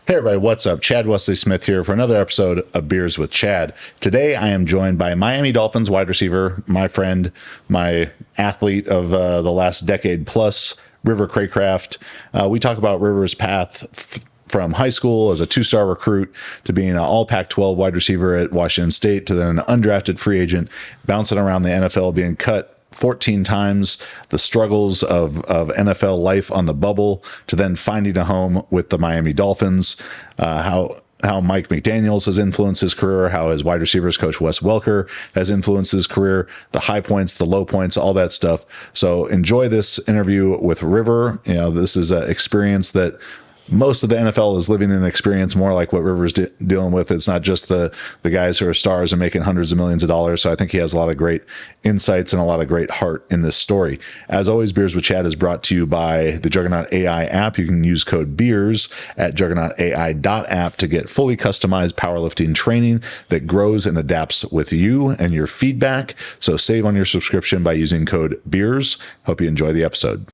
Hey everybody, what's up? Chad Wesley Smith here for another episode of Beers with Chad. Today I am joined by Miami Dolphins wide receiver, my friend, my athlete of the last decade plus, River Cracraft. We talk about River's path from high school as a two-star recruit to being an All-Pac 12 wide receiver at Washington State to then an undrafted free agent, bouncing around the NFL, being cut 14 times, the struggles of NFL life on the bubble, to then finding a home with the Miami Dolphins, how Mike McDaniels has influenced his career, how his wide receivers coach Wes Welker has influenced his career, the high points, the low points, all that stuff. So enjoy this interview with River. You know, this is an experience that most of the NFL is living an experience more like what River's dealing with. It's not just the guys who are stars and making hundreds of millions of dollars. So I think he has a lot of great insights and a lot of great heart in this story. As always, Beers with Chad is brought to you by the Juggernaut AI app. You can use code BEERS at juggernautai.app to get fully customized powerlifting training that grows and adapts with you and your feedback. So save on your subscription by using code BEERS. Hope you enjoy the episode.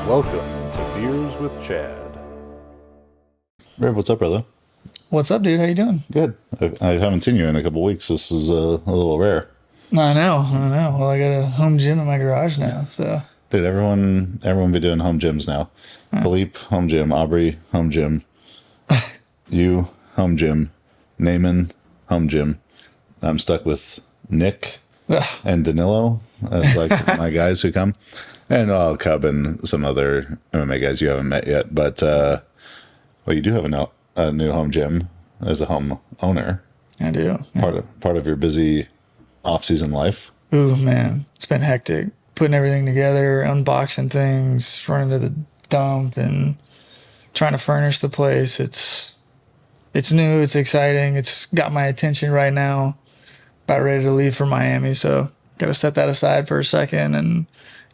Welcome to Beers with Chad. Riv, what's up, brother? What's up, dude? How you doing? Good. I haven't seen you in a couple of weeks. This is a little rare. I know. Well, I got a home gym in my garage now, so. Dude, everyone be doing home gyms now. Philippe, home gym. Aubrey, home gym. You, home gym. Naaman, home gym. I'm stuck with Nick and Danilo as like my guys who come. And Cub and some other MMA guys you haven't met yet. But, well, you do have a new home gym as a home owner. I do. Yeah. Part of your busy off-season life. Ooh, man. It's been hectic. Putting everything together, unboxing things, running to the dump, and trying to furnish the place. It's new. It's exciting. It's got my attention right now. About ready to leave for Miami. So, got to set that aside for a second and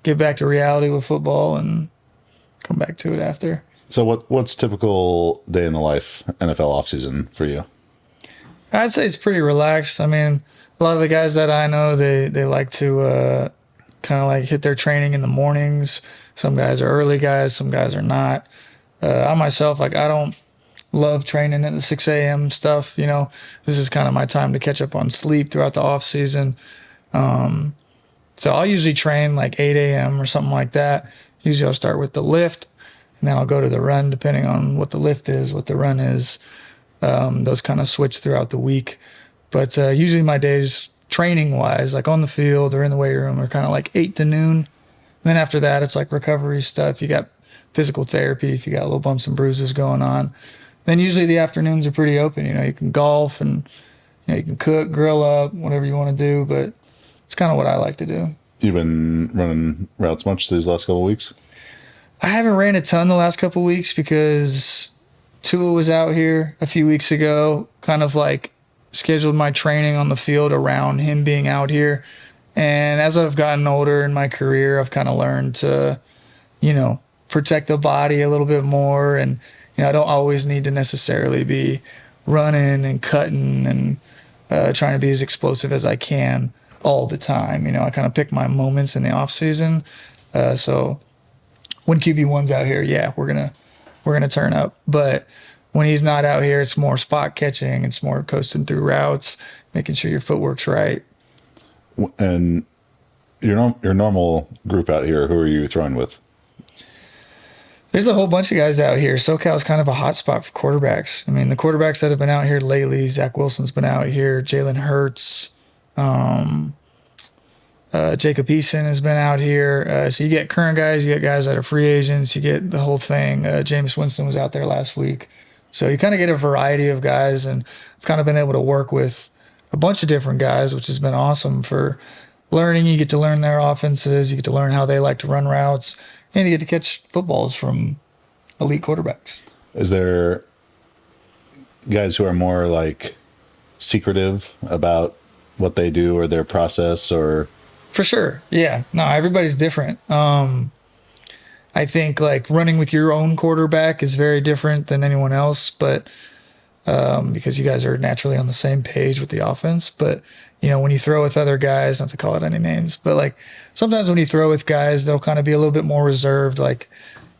get back to reality with football and come back to it after. So what's typical day in the life NFL offseason for you? I'd say it's pretty relaxed. I mean, a lot of the guys that I know, they like to kind of like hit their training in the mornings. Some guys are early guys, some guys are not. I myself, like, I don't love training at the 6 a.m. stuff. You know, this is kind of my time to catch up on sleep throughout the off season. So I'll usually train like 8 a.m. or something like that. Usually I'll start with the lift, and then I'll go to the run depending on what the lift is, what the run is. Those kind of switch throughout the week. But usually my days training-wise, like on the field or in the weight room, are kind of like 8 to noon. And then after that, it's like recovery stuff. You got physical therapy if you got little bumps and bruises going on. Then usually the afternoons are pretty open. You know, you can golf and you can cook, grill up, whatever you want to do. But it's kind of what I like to do. You've been running routes much these last couple of weeks? I haven't ran a ton the last couple of weeks because Tua was out here a few weeks ago, kind of like scheduled my training on the field around him being out here. And as I've gotten older in my career, I've kind of learned to, protect the body a little bit more. And, I don't always need to necessarily be running and cutting and trying to be as explosive as I can all the time. I kind of pick my moments in the off season. So when QB1's out here, yeah, we're gonna turn up. But when he's not out here, it's more spot catching. It's more coasting through routes, making sure your footwork's right. And your normal group out here, who are you throwing with? There's a whole bunch of guys out here. SoCal's kind of a hot spot for quarterbacks. I mean, the quarterbacks that have been out here lately, Zach Wilson's been out here, Jalen Hurts, Jacob Eason has been out here. So you get current guys, you get guys that are free agents, you get the whole thing. Jameis Winston was out there last week. So you kind of get a variety of guys, and I've kind of been able to work with a bunch of different guys, which has been awesome for learning. You get to learn their offenses, you get to learn how they like to run routes, and you get to catch footballs from elite quarterbacks. Is there guys who are more like secretive about what they do or their process, or? For sure. Yeah. No, everybody's different. I think like running with your own quarterback is very different than anyone else, but because you guys are naturally on the same page with the offense. But, when you throw with other guys, not to call it any names, but like sometimes when you throw with guys, they'll kind of be a little bit more reserved. Like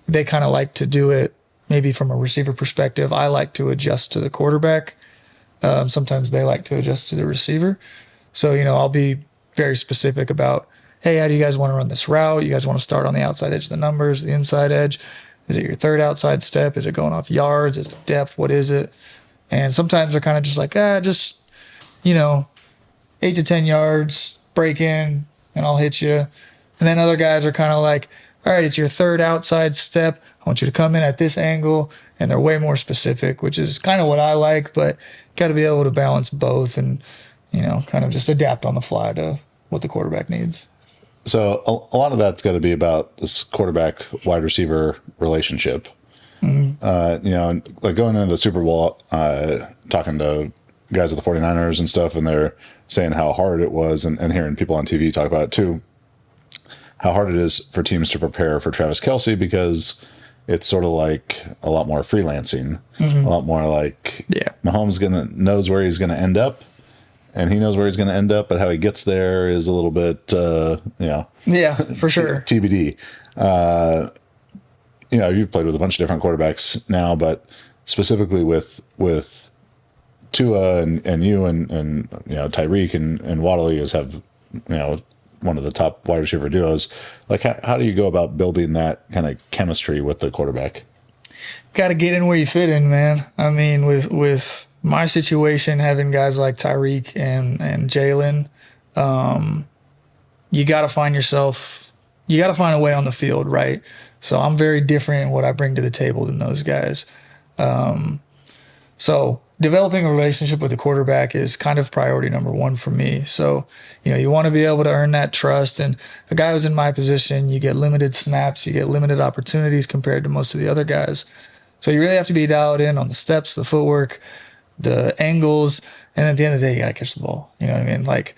they kind of like to do it maybe from a receiver perspective. I like to adjust to the quarterback. Sometimes they like to adjust to the receiver. So, I'll be very specific about, hey, how do you guys want to run this route? You guys want to start on the outside edge of the numbers, the inside edge? Is it your third outside step? Is it going off yards? Is it depth? What is it? And sometimes they're kind of just like, 8 to 10 yards, break in, and I'll hit you. And then other guys are kind of like, all right, it's your third outside step. I want you to come in at this angle. And they're way more specific, which is kind of what I like, but got to be able to balance both and, kind of just adapt on the fly to what the quarterback needs. So a lot of that's got to be about this quarterback wide receiver relationship. Like going into the Super Bowl, talking to guys at the 49ers and stuff, and they're saying how hard it was, and hearing people on TV talk about it too, how hard it is for teams to prepare for Travis Kelce, because it's sort of like a lot more freelancing, a lot more like Mahomes knows where he's gonna end up, and he knows where he's gonna end up, but how he gets there is a little bit, for sure, TBD. You've played with a bunch of different quarterbacks now, but specifically with Tua and you and Tyreek and Waddle, you guys have one of the top wide receiver duos. Like how do you go about building that kind of chemistry with the quarterback? Got to get in where you fit in, man. I mean, with my situation, having guys like Tyreek and Jalen, you got to find a way on the field, right? So I'm very different in what I bring to the table than those guys. So developing a relationship with the quarterback is kind of priority number one for me. So, you want to be able to earn that trust. And a guy who's in my position, you get limited snaps, you get limited opportunities compared to most of the other guys. So you really have to be dialed in on the steps, the footwork, the angles. And at the end of the day, you got to catch the ball. You know what I mean? Like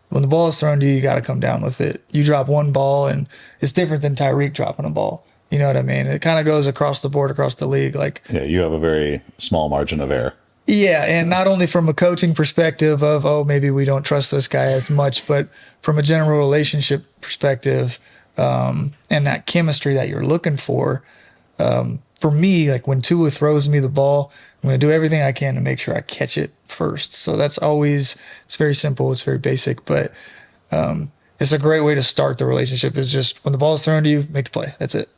when the ball is thrown to you, you got to come down with it. You drop one ball and it's different than Tyreek dropping a ball. You know what I mean? It kind of goes across the board, across the league. Like, yeah, you have a very small margin of error. Yeah, and not only from a coaching perspective of, maybe we don't trust this guy as much, but from a general relationship perspective, and that chemistry that you're looking for. For me, like when Tua throws me the ball, I'm going to do everything I can to make sure I catch it first. So that's always, it's very simple, it's very basic, but it's a great way to start the relationship is just when the ball is thrown to you, make the play. That's it.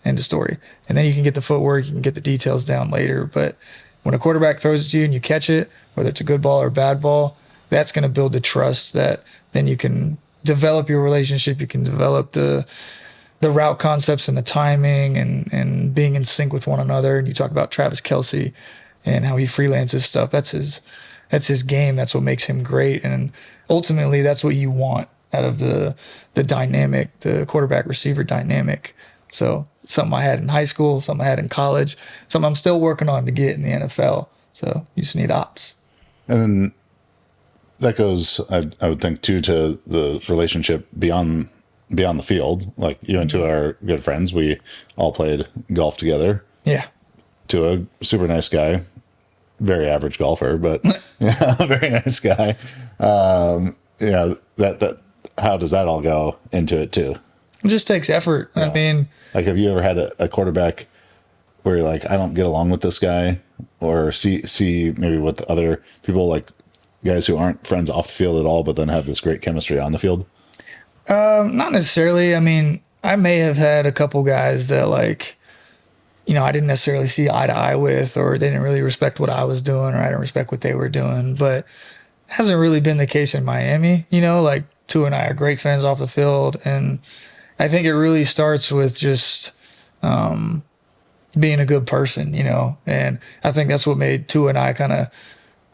End of story. And then you can get the footwork, you can get the details down later, but when a quarterback throws it to you and you catch it, whether it's a good ball or a bad ball, that's going to build the trust that then you can develop your relationship. You can develop the route concepts and the timing and being in sync with one another. And you talk about Travis Kelce and how he freelances stuff. That's his game. That's what makes him great. And ultimately, that's what you want out of the dynamic, the quarterback receiver dynamic. So something I had in high school, something I had in college, something I'm still working on to get in the NFL. So you just need ops. And then that goes, I would think, too, to the relationship beyond the field. Like you and Tua are good friends. We all played golf together. Yeah. Tua, super nice guy, very average golfer, but yeah, very nice guy. That how does that all go into it too? It just takes effort. Yeah. I mean, like, have you ever had a quarterback where you're like, I don't get along with this guy, or see maybe with other people, like guys who aren't friends off the field at all, but then have this great chemistry on the field? Not necessarily. I mean, I may have had a couple guys that like, I didn't necessarily see eye to eye with, or they didn't really respect what I was doing, or I didn't respect what they were doing, but it hasn't really been the case in Miami. Like Tua and I are great friends off the field, and I think it really starts with just being a good person, and I think that's what made Tua and I kind of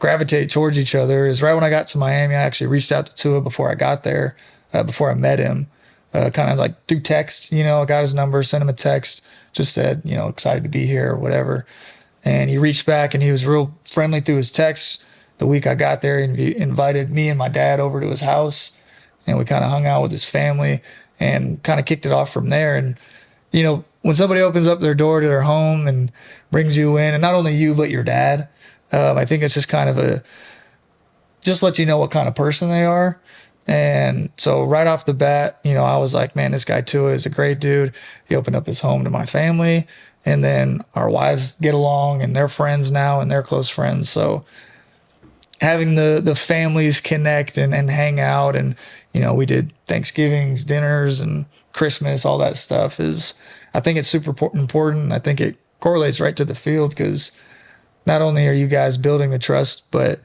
gravitate towards each other. Is right when I got to Miami, I actually reached out to Tua before I got there, before I met him, kind of like through text. I got his number, sent him a text, just said, excited to be here or whatever. And he reached back and he was real friendly through his text. The week I got there, he invited me and my dad over to his house, and we kind of hung out with his family and kind of kicked it off from there. And, when somebody opens up their door to their home and brings you in, and not only you, but your dad, I think it's just kind of just let you know what kind of person they are. And so right off the bat, I was like, man, this guy Tua is a great dude. He opened up his home to my family. And then our wives get along and they're friends now and they're close friends. So having the families connect and hang out, and, we did Thanksgivings, dinners, and Christmas, all that stuff I think it's super important. I think it correlates right to the field, because not only are you guys building the trust, but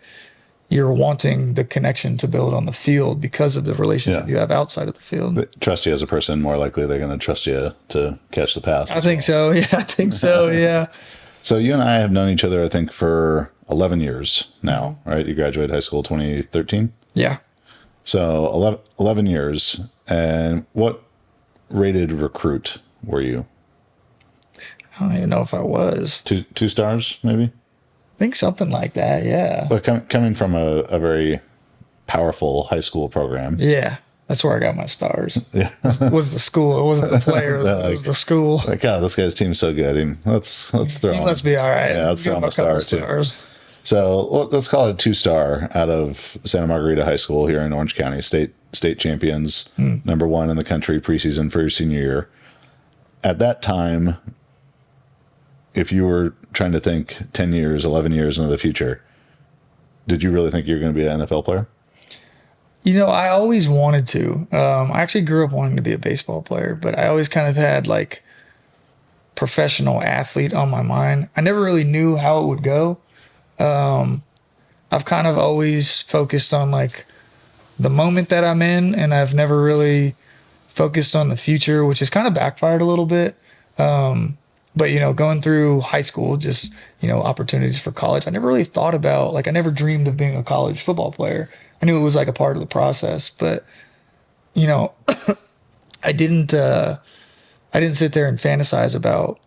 you're wanting the connection to build on the field because of the relationship you have outside of the field. They trust you as a person, more likely they're going to trust you to catch the pass. I think so. Yeah, I think so. Yeah. So you and I have known each other, I think, for 11 years now, right? You graduated high school 2013? Yeah. So 11 years. And what rated recruit were you? I don't even know if I was. Two stars, maybe? I think something like that, yeah. But coming from a very powerful high school program. Yeah, that's where I got my stars. Yeah. It was the school. It wasn't the players. It was the school. Like, oh, this guy's team's so good. Let's throw him. He must be all right. Yeah, let's throw him a star, too. So let's call it a 2-star out of Santa Margarita High School here in Orange County, state champions, number 1 in the country preseason for your senior year. At that time, if you were trying to think 10 years, 11 years into the future, did you really think you were going to be an NFL player? I always wanted to. I actually grew up wanting to be a baseball player, but I always kind of had like professional athlete on my mind. I never really knew how it would go. I've kind of always focused on like the moment that I'm in, and I've never really focused on the future, which has kind of backfired a little bit. But, going through high school, just, opportunities for college, I never really thought about, I never dreamed of being a college football player. I knew it was like a part of the process, but, I didn't sit there and fantasize about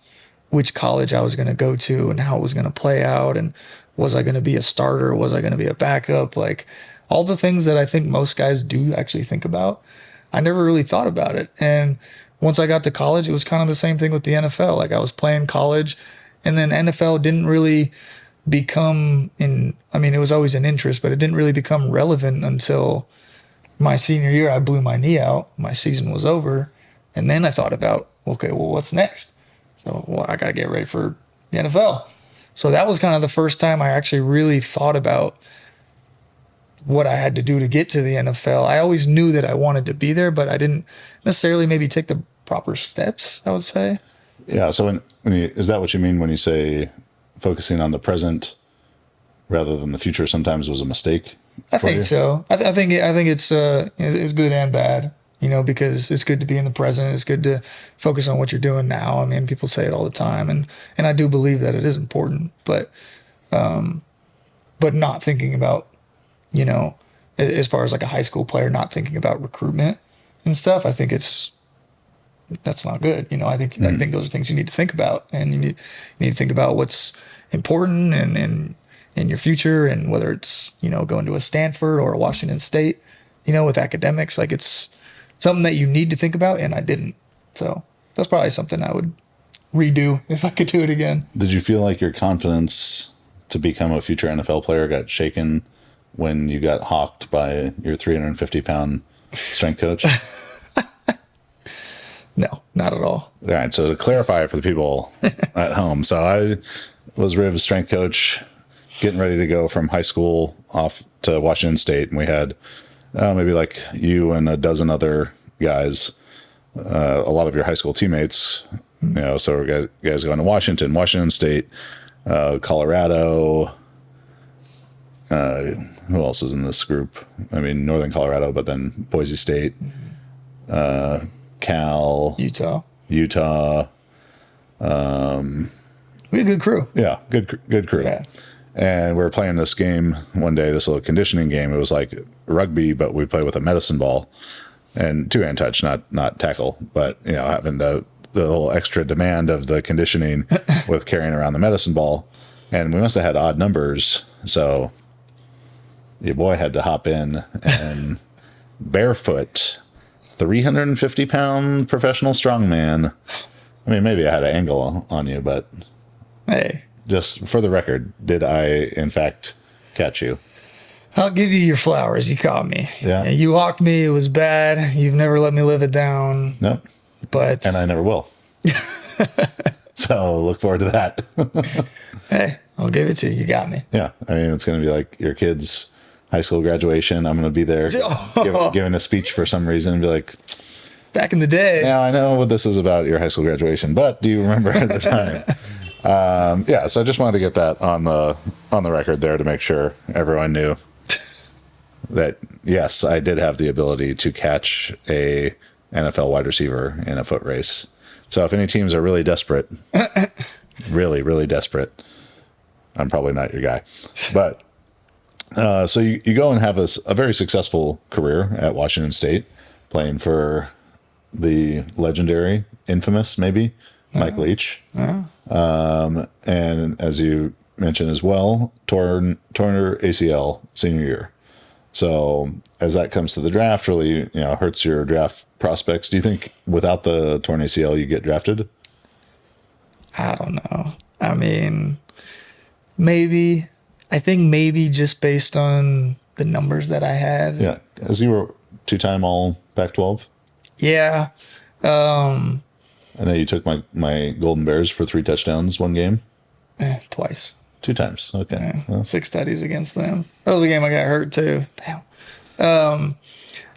which college I was going to go to and how it was going to play out. And was I going to be a starter? Was I going to be a backup? Like all the things that I think most guys do actually think about. I never really thought about it. And once I got to college, it was kind of the same thing with the NFL. Like I was playing college, and then NFL didn't really become it was always an interest, but it didn't really become relevant until my senior year. I blew my knee out. My season was over. And then I thought about, okay, well, what's next? So, I got to get ready for the NFL. So that was kind of the first time I actually really thought about what I had to do to get to the NFL. I always knew that I wanted to be there, but I didn't necessarily maybe take the proper steps, I would say. Yeah. So is that what you mean when you say focusing on the present rather than the future sometimes was a mistake? I think so. I think it's good and bad, because it's good to be in the present. It's good to focus on what you're doing now. I mean, people say it all the time, and I do believe that it is important, but not thinking about, as far as like a high school player, not thinking about recruitment and stuff. I think that's not good. I think those are things you need to think about, and you need to think about what's important and in your future, and whether it's, going to a Stanford or a Washington State, with academics, like it's something that you need to think about, and I didn't. So that's probably something I would redo if I could do it again. Did you feel like your confidence to become a future NFL player got shaken when you got hawked by your 350-pound strength coach? No, not at all. All right. So to clarify for the people at home, so I was Riv's strength coach, getting ready to go from high school off to Washington State, and we had maybe like you and a dozen other guys, a lot of your high school teammates, so guys going to Washington State, Colorado. Who else is in this group? I mean, Northern Colorado, but then Boise State, Cal, Utah. We had a good crew. Yeah, good crew. Yeah. And we were playing this game one day, this little conditioning game. It was like rugby, but we play with a medicine ball and two-hand touch, not tackle. But, having the little extra demand of the conditioning with carrying around the medicine ball. And we must have had odd numbers. So your boy had to hop in and barefoot, 350-pound professional strongman. I mean, maybe I had an angle on you, but... Hey, just for the record, did I in fact catch you? I'll give you your flowers. You caught me. Yeah. You hawked me. It was bad. You've never let me live it down. No. But And I never will. So look forward to that. hey, I'll give it to you. You got me. Yeah. I mean, it's going to be like your kid's high school graduation. I'm going to be there giving a speech for some reason and be like, back in the day. now I know what this is about, your high school graduation, but do you remember at the time? Yeah. So I just wanted to get that on the record there to make sure everyone knew that, yes, I did have the ability to catch a NFL wide receiver in a foot race. So if any teams are really desperate, really, really desperate, I'm probably not your guy. But so you go and have a very successful career at Washington State, playing for the legendary, infamous, maybe, Mike Leach. And as you mentioned as well, torn ACL senior year. So as that comes to the draft, really, hurts your draft prospects. Do you think without the torn ACL, you get drafted? I don't know. I mean, maybe. I think maybe just based on the numbers that I had. Yeah, as you were two-time all Pac-12. Yeah. I know you took my Golden Bears for 3 touchdowns one game. Twice. 2 times. Okay. Yeah, Well, 6 studies against them. That was a game I got hurt too. Damn.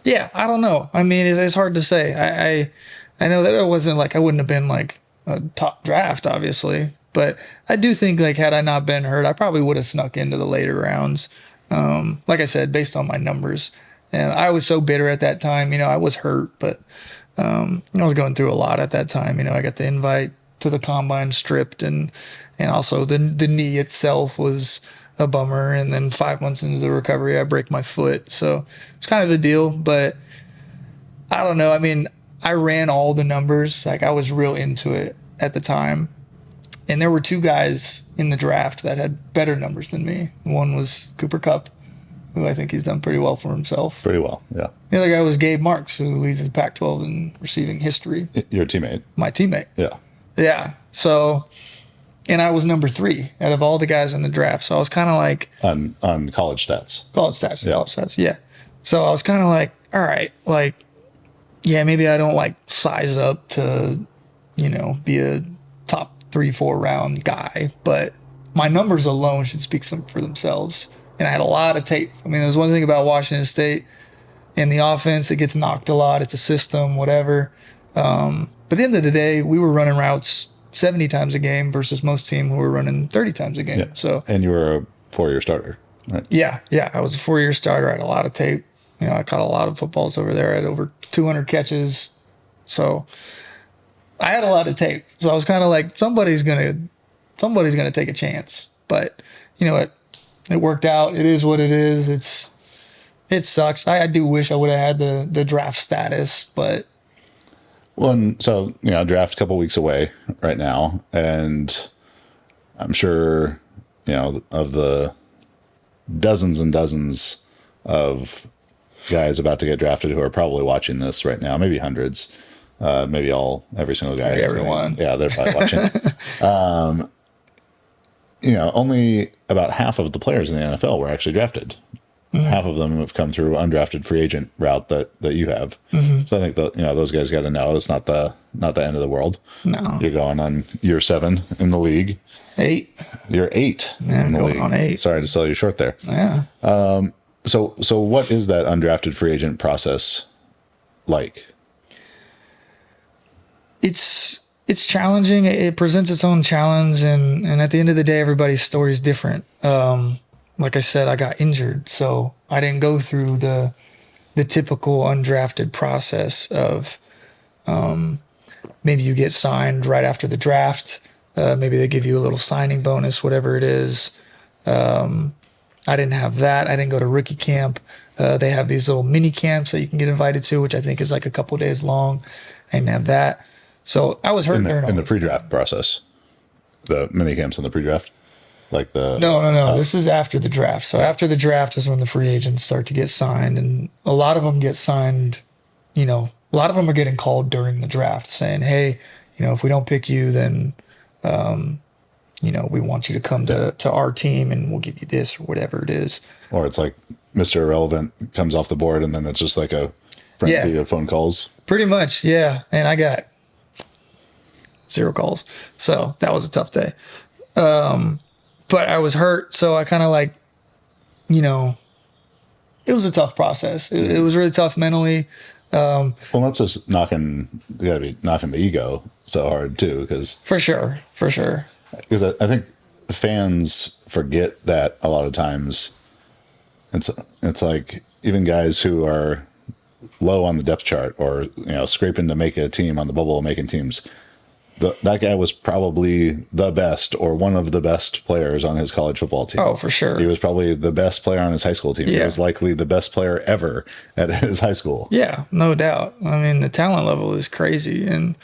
Yeah, I don't know. I mean, it's hard to say. I know that it wasn't like I wouldn't have been like a top draft, obviously, but I do think like had I not been hurt, I probably would have snuck into the later rounds. Like I said, based on my numbers, and I was so bitter at that time. I was hurt, but I was going through a lot at that time. I got the invite to the combine stripped, and also the knee itself was a bummer. And then 5 months into the recovery, I break my foot. So it's kind of a deal, but I don't know. I mean, I ran all the numbers. Like I was real into it at the time. And there were 2 guys in the draft that had better numbers than me. One was Cooper Kupp, who I think he's done pretty well for himself. pretty well, yeah. The other guy was Gabe Marks, who leads the Pac-12 in receiving history. Your teammate. My teammate. Yeah. Yeah. So, and I was number 3 out of all the guys in the draft. So I was kind of like On college stats. college stats. Yeah. College stats. Yeah. So I was kind of like, all right, like, yeah, maybe I don't like size up to, be a top 3-4 round guy, but my numbers alone should speak for themselves. And I had a lot of tape. I mean, there's one thing about Washington State in the offense, it gets knocked a lot. It's a system, whatever. But at the end of the day, we were running routes 70 times a game versus most team who were running 30 times a game. Yeah. So, And you were a 4-year starter, right? yeah, I was a 4-year starter. I had a lot of tape. I caught a lot of footballs over there. I had over 200 catches. So I had a lot of tape. So I was kind of like, somebody's gonna take a chance. But you know what? It worked out. It is what it is. It sucks. I do wish I would have had the draft status, but Well, and so, draft a couple weeks away right now. And I'm sure, of the dozens and dozens of guys about to get drafted who are probably watching this right now, maybe hundreds, maybe every single guy. Everyone. Yeah, they're probably watching. Only about half of the players in the NFL were actually drafted. Mm-hmm. Half of them have come through undrafted free agent route that you have. Mm-hmm. So I think those guys got to know it's not the end of the world. No, you're going on year 7 in the league. 8. You're 8 yeah, in the going league. on 8. Sorry to sell you short there. Yeah. So what is that undrafted free agent process like? It's challenging. It presents its own challenge, and at the end of the day, everybody's story is different. Like I said, I got injured, so I didn't go through the typical undrafted process of maybe you get signed right after the draft. Maybe they give you a little signing bonus, whatever it is. I didn't have that. I didn't go to rookie camp. They have these little mini camps that you can get invited to, which I think is like a couple days long. I didn't have that. So I was hurt in the pre-draft process, the mini camps in the pre-draft, like the no. This is after the draft. So after the draft is when the free agents start to get signed, and a lot of them get signed. A lot of them are getting called during the draft, saying, "Hey, if we don't pick you, then we want you to come to our team and we'll give you this or whatever it is. Or it's like Mr. Irrelevant comes off the board and then it's just like a frenzy of phone calls. Pretty much, yeah. And I got 0 calls. So that was a tough day. But I was hurt. So I kind of like, it was a tough process. It was really tough mentally. Well, that's just you gotta be knocking the ego so hard too. For sure. Because I think fans forget that a lot of times. It's like even guys who are low on the depth chart or scraping to make a team on the bubble, making teams. That guy was probably the best or one of the best players on his college football team. Oh, for sure. He was probably the best player on his high school team. Yeah. He was likely the best player ever at his high school. Yeah, no doubt. I mean, the talent level is crazy, and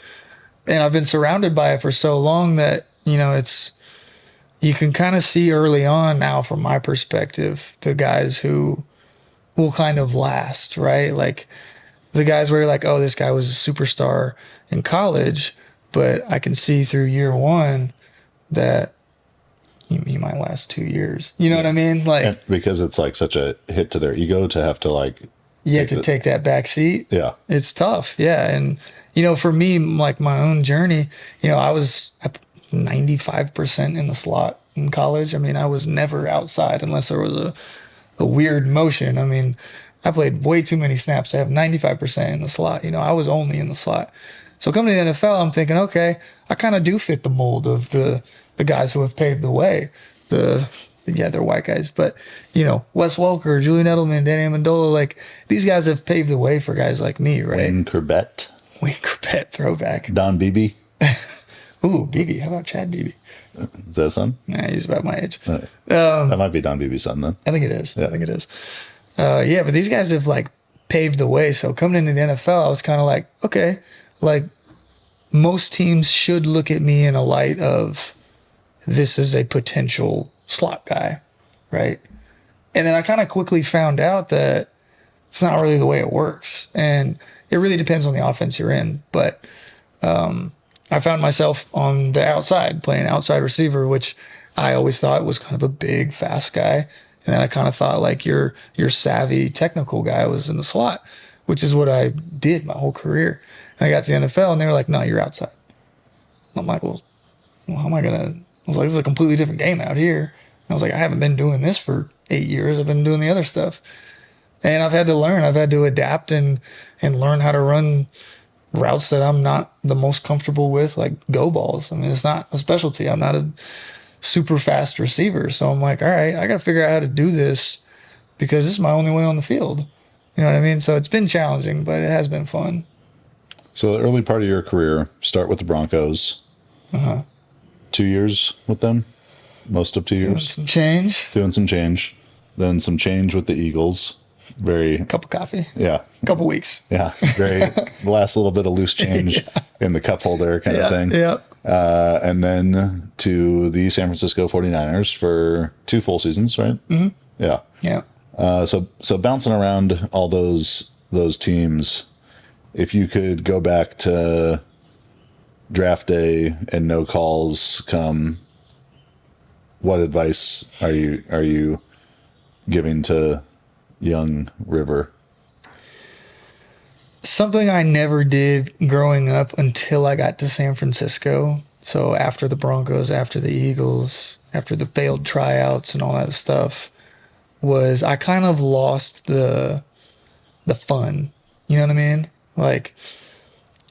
I've been surrounded by it for so long that you can kind of see early on now, from my perspective, the guys who will kind of last, right? Like the guys where you're like, oh, this guy was a superstar in college, but I can see through year 1 that he might last 2 years. You know what I mean? Like, because it's like such a hit to their ego to have to like take that back seat. Yeah, it's tough. Yeah, and for me, like my own journey, I was 95% in the slot in college. I mean, I was never outside unless there was a weird motion. I mean, I played way too many snaps to have 95% in the slot. I was only in the slot. So coming to the NFL, I'm thinking, okay, I kind of do fit the mold of the guys who have paved the way. They're white guys, but Wes Welker, Julian Edelman, Danny Amendola, like these guys have paved the way for guys like me, right? Wayne Corbett, throwback. Don Beebe. Ooh, Beebe. How about Chad Beebe? Is that a son? Nah, he's about my age. That might be Don Beebe's son then. I think it is. Yeah. I think it is. But these guys have like paved the way. So coming into the NFL, I was kind of like, okay, like most teams should look at me in a light of this is a potential slot guy, right? And then I kind of quickly found out that it's not really the way it works. And it really depends on the offense you're in. But I found myself on the outside playing outside receiver, which I always thought was kind of a big, fast guy. And then I kind of thought like your savvy technical guy was in the slot, which is what I did my whole career. And I got to the NFL and they were like, no, you're outside. I'm like, well, how am I going to? I was like, this is a completely different game out here. And I was like, I haven't been doing this for 8 years. I've been doing the other stuff. And I've had to learn. I've had to adapt and learn how to run routes that I'm not the most comfortable with, like go balls. I mean, it's not a specialty. I'm not a super fast receiver. So I'm like, all right, I got to figure out how to do this because this is my only way on the field. You know what I mean? So it's been challenging, but it has been fun. So the early part of your career, start with the Broncos. 2 years with them, most of 2 years. Doing some change. Then some change with the Eagles. Cup of coffee. Yeah. Couple weeks. Yeah. Very last little bit of loose change in the cup holder kind of thing. Yeah. And then to the San Francisco 49ers for 2 full seasons, right? Mm-hmm. Yeah. Yeah. So bouncing around all those teams, if you could go back to draft day and no calls come, what advice are you giving to young River? Something I never did growing up until I got to San Francisco. So after the Broncos, after the Eagles, after the failed tryouts and all that stuff, was I kind of lost the fun. You know what I mean? Like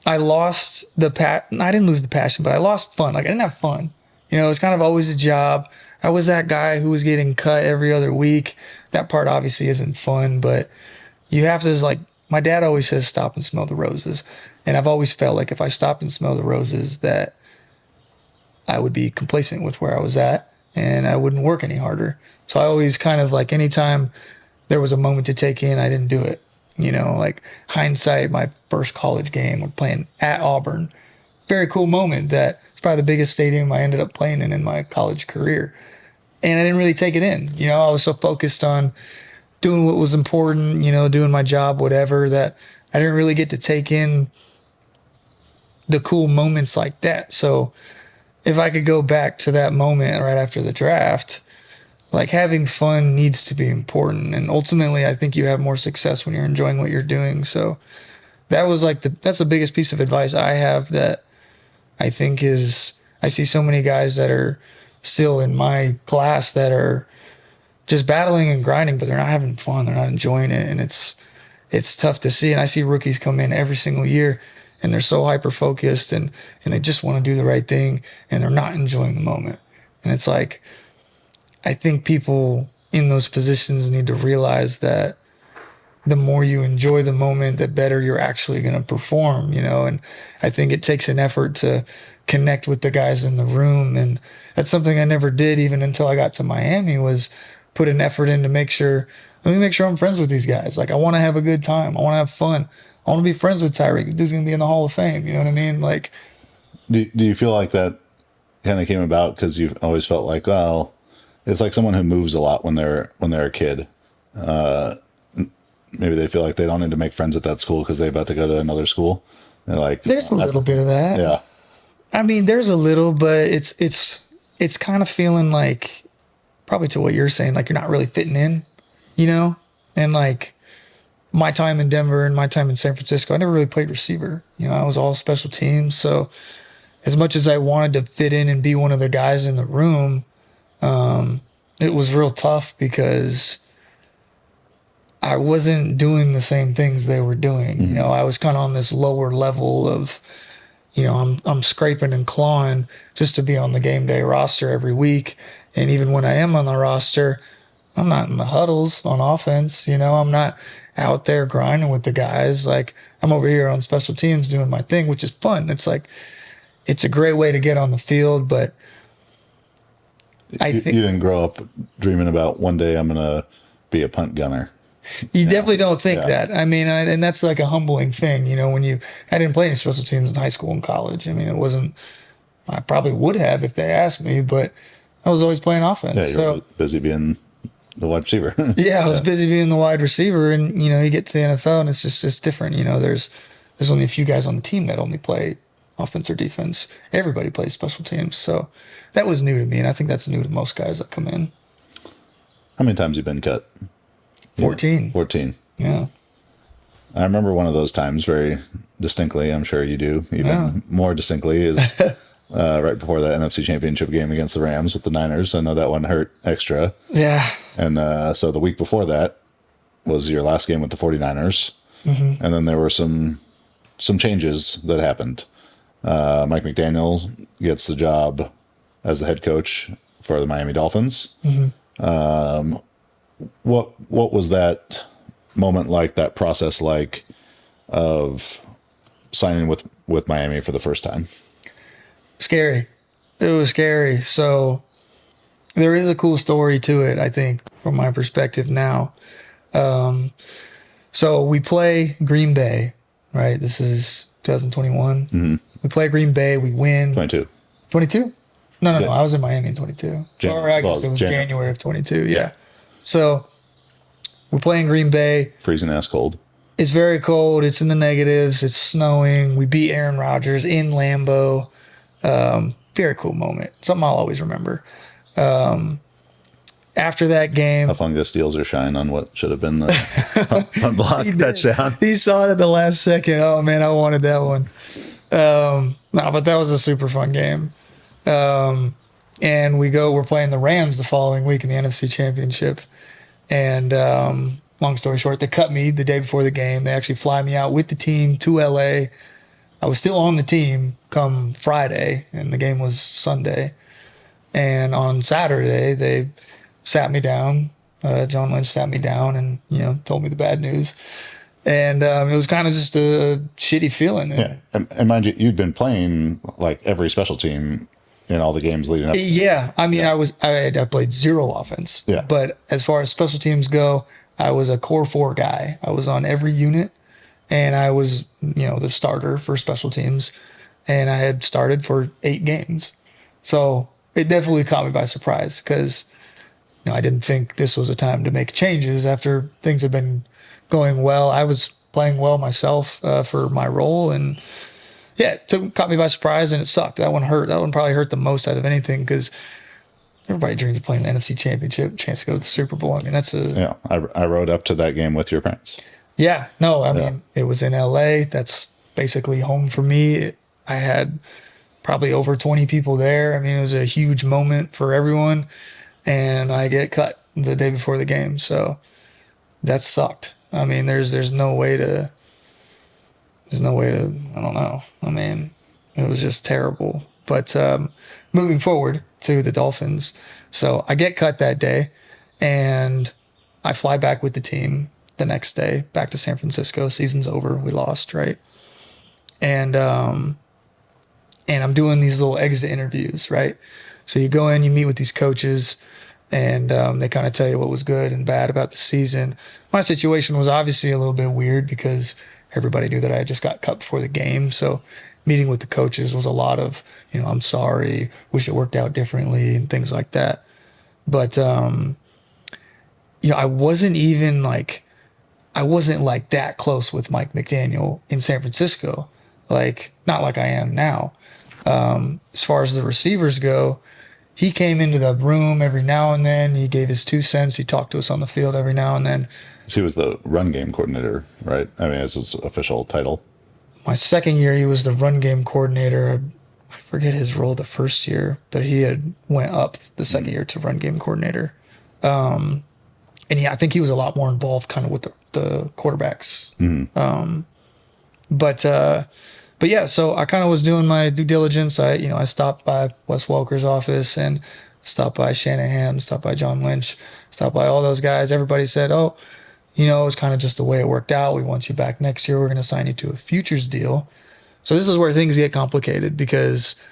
I lost I didn't lose the passion, but I lost fun. Like I didn't have fun. It was kind of always a job. I was that guy who was getting cut every other week. That part obviously isn't fun, but you have to, like, my dad always says, stop and smell the roses. And I've always felt like if I stopped and smelled the roses, that I would be complacent with where I was at and I wouldn't work any harder. So I always kind of like anytime there was a moment to take in, I didn't do it. Like hindsight, my first college game, we're playing at Auburn. Very cool moment. That it's probably the biggest stadium I ended up playing in my college career. And I didn't really take it in. I was so focused on doing what was important, doing my job, whatever, that I didn't really get to take in the cool moments like that. So if I could go back to that moment right after the draft, like having fun needs to be important. And ultimately, I think you have more success when you're enjoying what you're doing. So that was like that's the biggest piece of advice I have that I think is I see so many guys that are still in my class that are just battling and grinding, but they're not having fun. They're not enjoying it. And it's tough to see. And I see rookies come in every single year and they're so hyper focused and they just want to do the right thing and they're not enjoying the moment. And it's like, I think people in those positions need to realize that the more you enjoy the moment, the better you're actually going to perform, you know? And I think it takes an effort to connect with the guys in the room. And that's something I never did even until I got to Miami, was put an effort in to let me make sure I'm friends with these guys. Like, I want to have a good time. I want to have fun. I want to be friends with Tyreek. Dude's going to be in the Hall of Fame. You know what I mean? Like, Do you feel like that kind of came about because you've always felt like, well, it's like someone who moves a lot when they're a kid. Maybe they feel like they don't need to make friends at that school because they're about to go to another school. They're like, there's a little bit of that. Yeah. I mean, there's a little, but it's kind of feeling like, probably to what you're saying, like you're not really fitting in, you know? And like my time in Denver and my time in San Francisco, I never really played receiver. You know, I was all special teams. So as much as I wanted to fit in and be one of the guys in the room, it was real tough because I wasn't doing the same things they were doing. You know, I was kind of on this lower level of, you know, I'm scraping and clawing just to be on the game day roster every week. And even when I am on the roster, I'm not in the huddles on offense. You know, I'm not out there grinding with the guys. Like, I'm over here on special teams doing my thing, which is fun. It's like, it's a great way to get on the field, but I think you didn't grow up dreaming about one day I'm going to be a punt gunner. you definitely don't think that. I mean, and that's like a humbling thing, you know, I didn't play any special teams in high school and college. I mean, I probably would have if they asked me, but I was always playing offense. Yeah, you're busy being the wide receiver. Yeah, I was busy being the wide receiver, and you know, you get to the NFL and it's different. You know, there's only a few guys on the team that only play offense or defense. Everybody plays special teams, so that was new to me, and I think that's new to most guys that come in. How many times have you been cut? 14. 14. Yeah. I remember one of those times very distinctly. I'm sure you do. Even more distinctly is right before the NFC Championship game against the Rams with the Niners. I know that one hurt extra. Yeah. And so the week before that was your last game with the 49ers. And then there were some changes that happened. Mike McDaniel gets the job as the head coach for the Miami Dolphins. What was that moment like, that process like, of signing with Miami for the first time? Scary. It was scary. So there is a cool story to it, I think, from my perspective now. So we play Green Bay, right? This is 2021. We play Green Bay. We win. 22. 22? No. I was in Miami in 22. Or I guess it was January of 22. Yeah. So we're playing Green Bay. Freezing ass cold. It's very cold. It's in the negatives. It's snowing. We beat Aaron Rodgers in Lambeau. Very cool moment. Something I'll always remember. After that game, Hufanga steals her shine on what should have been the punt block touchdown. He saw it at the last second. Oh man, I wanted that one. No, but that was a super fun game. And we're playing the Rams the following week in the NFC Championship. And long story short, they cut me the day before the game. They actually fly me out with the team to LA. I was still on the team come Friday, and the game was Sunday. And on Saturday, they sat me down. John Lynch sat me down and, you know, told me the bad news. And it was kind of just a shitty feeling. Yeah. And mind you, you'd been playing like every special team in all the games leading up. Yeah. I mean, I played zero offense. Yeah. But as far as special teams go, I was a core 4 guy. I was on every unit, and I was, you know, the starter for special teams. And I had started for 8 games. So it definitely caught me by surprise because, you know, I didn't think this was a time to make changes after things had been going well. I was playing well myself for my role, and Yeah, caught me by surprise, and it sucked. That one hurt. That one probably hurt the most out of anything because everybody dreams of playing the NFC Championship, chance to go to the Super Bowl. I mean, that's a Yeah, I rode up to that game with your parents. yeah. No, I mean, it was in LA. That's basically home for me. I had probably over 20 people there. I mean, it was a huge moment for everyone, and I get cut the day before the game, so that sucked. I mean, there's no way to. There's no way to, I don't know. I mean, it was just terrible. But moving forward to the Dolphins. So I get cut that day, and I fly back with the team the next day back to San Francisco. Season's over. We lost, right? And I'm doing these little exit interviews, right? So you go in, you meet with these coaches, and they kind of tell you what was good and bad about the season. My situation was obviously a little bit weird because everybody knew that I had just got cut before the game. So meeting with the coaches was a lot of, I'm sorry, wish it worked out differently and things like that. But, I wasn't like that close with Mike McDaniel in San Francisco. Like, not like I am now. As far as the receivers go, he came into the room every now and then. He gave his 2 cents. He talked to us on the field every now and then. So he was the run game coordinator, right? I mean, it's his official title. My second year, he was the run game coordinator. I forget his role the first year, but he had went up the second year to run game coordinator. And I think he was a lot more involved kind of with the quarterbacks. Mm-hmm. But yeah, so I kind of was doing my due diligence. I stopped by Wes Welker's office and stopped by Shanahan, stopped by John Lynch, stopped by all those guys. Everybody said, oh, it was kind of just the way it worked out. We want you back next year. We're going to sign you to a futures deal. So this is where things get complicated because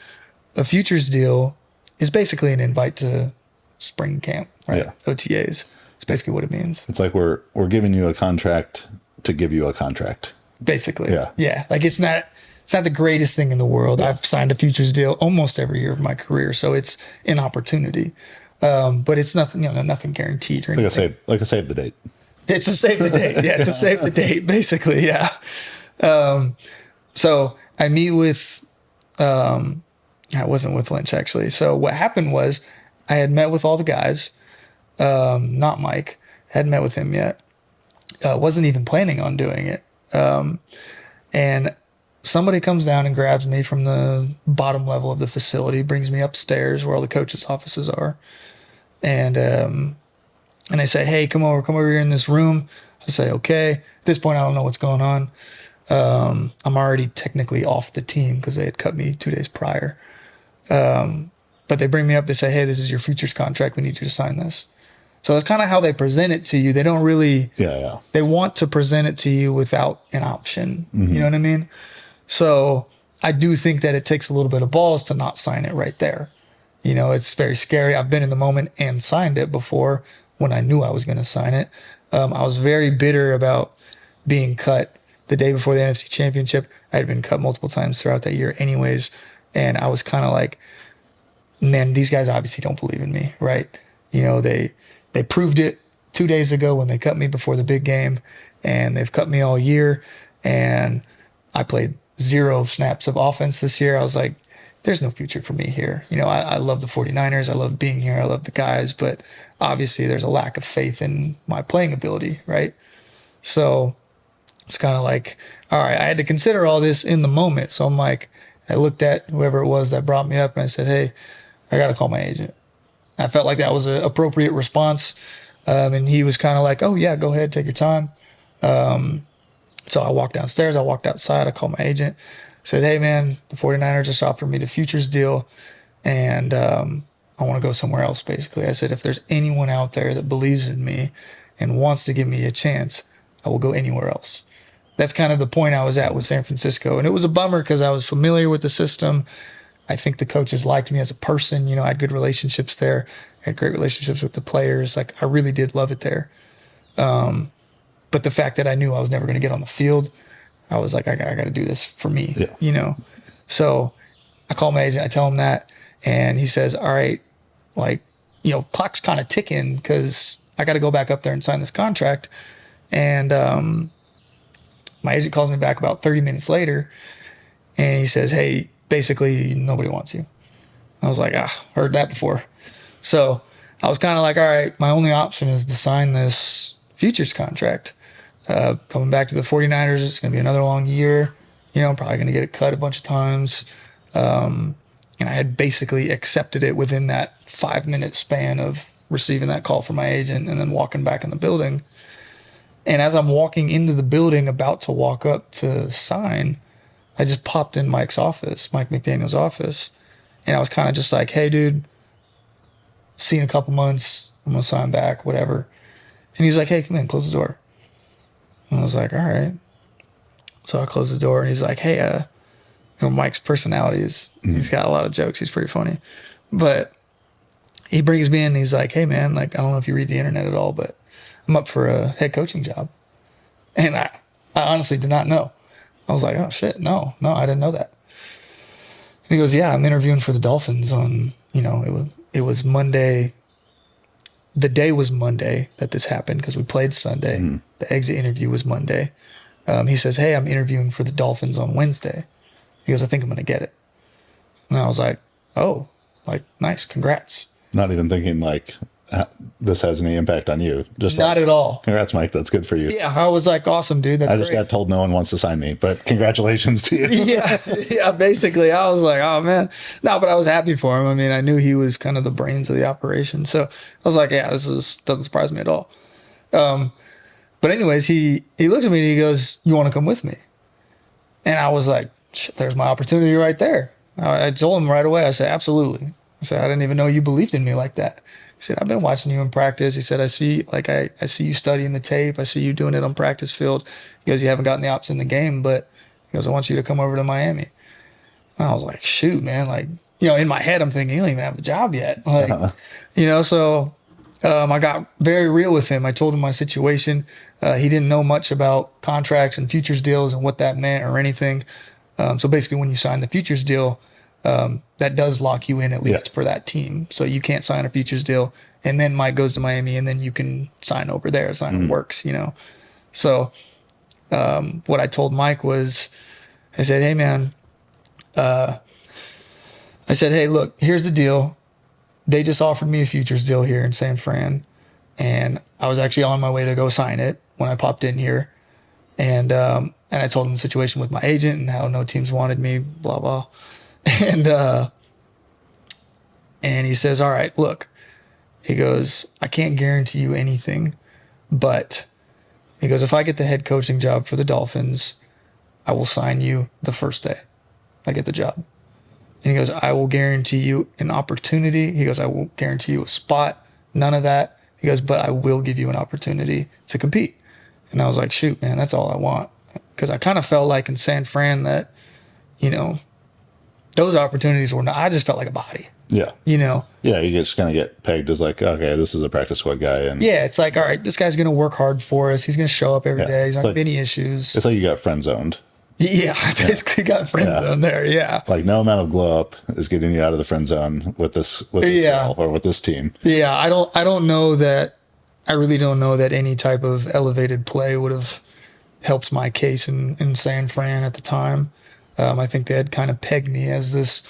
a futures deal is basically an invite to spring camp, right? Yeah. OTAs. It's basically what it means. It's like we're giving you a contract to give you a contract. Basically. Yeah. Yeah. Like it's not the greatest thing in the world. Yeah. I've signed a futures deal almost every year of my career. So it's an opportunity. But it's nothing, nothing guaranteed or anything. Like a save the date. It's a save the date. Yeah, it's a save the date, basically. Yeah. So I meet with, I wasn't with Lynch actually. So what happened was I had met with all the guys, not Mike, hadn't met with him yet. Wasn't even planning on doing it. And somebody comes down and grabs me from the bottom level of the facility, brings me upstairs where all the coaches' offices are. And they say, hey, come over here in this room. I say, okay. At this point, I don't know what's going on. I'm already technically off the team because they had cut me 2 days prior. But they bring me up. They say, hey, this is your futures contract. We need you to sign this. So that's kind of how they present it to you. They don't really, they want to present it to you without an option. Mm-hmm. You know what I mean? So I do think that it takes a little bit of balls to not sign it right there. It's very scary. I've been in the moment and signed it before when I knew I was going to sign it. I was very bitter about being cut the day before the NFC Championship. I had been cut multiple times throughout that year anyways. And I was kind of like, man, these guys obviously don't believe in me, right? They proved it 2 days ago when they cut me before the big game, and they've cut me all year. And I played 0 snaps of offense this year. I was like, there's no future for me here. I love the 49ers. I love being here. I love the guys, but obviously there's a lack of faith in my playing ability, right? So it's kind of like, all right, I had to consider all this in the moment. So I'm like, I looked at whoever it was that brought me up and I said, hey, I got to call my agent. I felt like that was an appropriate response. And he was kind of like, oh yeah, go ahead, take your time. So I walked downstairs, I walked outside, I called my agent, said, hey man, the 49ers just offered me the futures deal and I want to go somewhere else, basically. I said, if there's anyone out there that believes in me and wants to give me a chance, I will go anywhere else. That's kind of the point I was at with San Francisco. And it was a bummer because I was familiar with the system. I think the coaches liked me as a person. I had good relationships there. I had great relationships with the players. Like, I really did love it there. But the fact that I knew I was never going to get on the field, I was like, I got to do this for me, So I call my agent, I tell him that, and he says, all right, clock's kind of ticking because I got to go back up there and sign this contract. And my agent calls me back about 30 minutes later, And he says, hey, basically nobody wants you. I was like, heard that before. So I was kind of like, all right, my only option is to sign this futures contract. Coming back to the 49ers, it's going to be another long year. I'm probably going to get it cut a bunch of times. And I had basically accepted it within that 5-minute span of receiving that call from my agent and then walking back in the building. And as I'm walking into the building, about to walk up to sign, I just popped in Mike McDaniel's office. And I was kind of just like, hey, dude, see you in a couple months. I'm going to sign back, whatever. And he's like, hey, come in, close the door. And I was like, all right. So I closed the door and he's like, hey, Mike's personality he's got a lot of jokes. He's pretty funny. But he brings me in and he's like, hey, man, like, I don't know if you read the internet at all, but I'm up for a head coaching job. And I honestly did not know. I was like, oh, shit, no, I didn't know that. And he goes, yeah, I'm interviewing for the Dolphins on, it was Monday. The day was Monday that this happened because we played Sunday. Mm-hmm. The exit interview was Monday. He says, hey, I'm interviewing for the Dolphins on Wednesday. He goes, I think I'm going to get it. And I was like, oh, like, nice, congrats. Not even thinking like this has any impact on you. Just not at all. Congrats, Mike. That's good for you. Yeah, I was like, awesome, dude. That's I just got told no one wants to sign me, but congratulations to you. yeah. Basically, I was like, oh man, no, but I was happy for him. I mean, I knew he was kind of the brains of the operation, so I was like, yeah, doesn't surprise me at all. But anyways, he looked at me and he goes, you want to come with me? And I was like, shit, there's my opportunity right there. I told him right away. I said, absolutely. I said, I didn't even know you believed in me like that. He said, I've been watching you in practice. He said, I see you studying the tape. I see you doing it on practice field. He goes, you haven't gotten the ops in the game, but he goes, I want you to come over to Miami. And I was like, shoot, man. Like, in my head, I'm thinking, you don't even have the job yet. Like, so I got very real with him. I told him my situation. He didn't know much about contracts and futures deals and what that meant or anything. So basically, when you sign the futures deal, that does lock you in at least for that team. So you can't sign a futures deal and then Mike goes to Miami and then you can sign over there. It's not how it works, So what I told Mike was, I said, hey, man, I said, hey, look, here's the deal. They just offered me a futures deal here in San Fran, and I was actually on my way to go sign it when I popped in here. And I told him the situation with my agent and how no teams wanted me, blah, blah. And he says, all right, look, he goes, I can't guarantee you anything, but he goes, if I get the head coaching job for the Dolphins, I will sign you the first day I get the job. And he goes, I will guarantee you an opportunity. He goes, I won't guarantee you a spot, none of that. He goes, but I will give you an opportunity to compete. And I was like, shoot, man, that's all I want. Because I kind of felt like in San Fran that, those opportunities were not, I just felt like a body. Yeah. Yeah, you just kind of get pegged as like, okay, this is a practice squad guy. And yeah, it's like, all right, this guy's going to work hard for us. He's going to show up every day. He's not going to have any issues. It's like you got friend zoned. Yeah, I basically got friend zone there. Yeah. Like no amount of glow up is getting you out of the friend zone with this girl or with this team. Yeah, I really don't know that any type of elevated play would have helped my case in San Fran at the time. I think they had kind of pegged me as this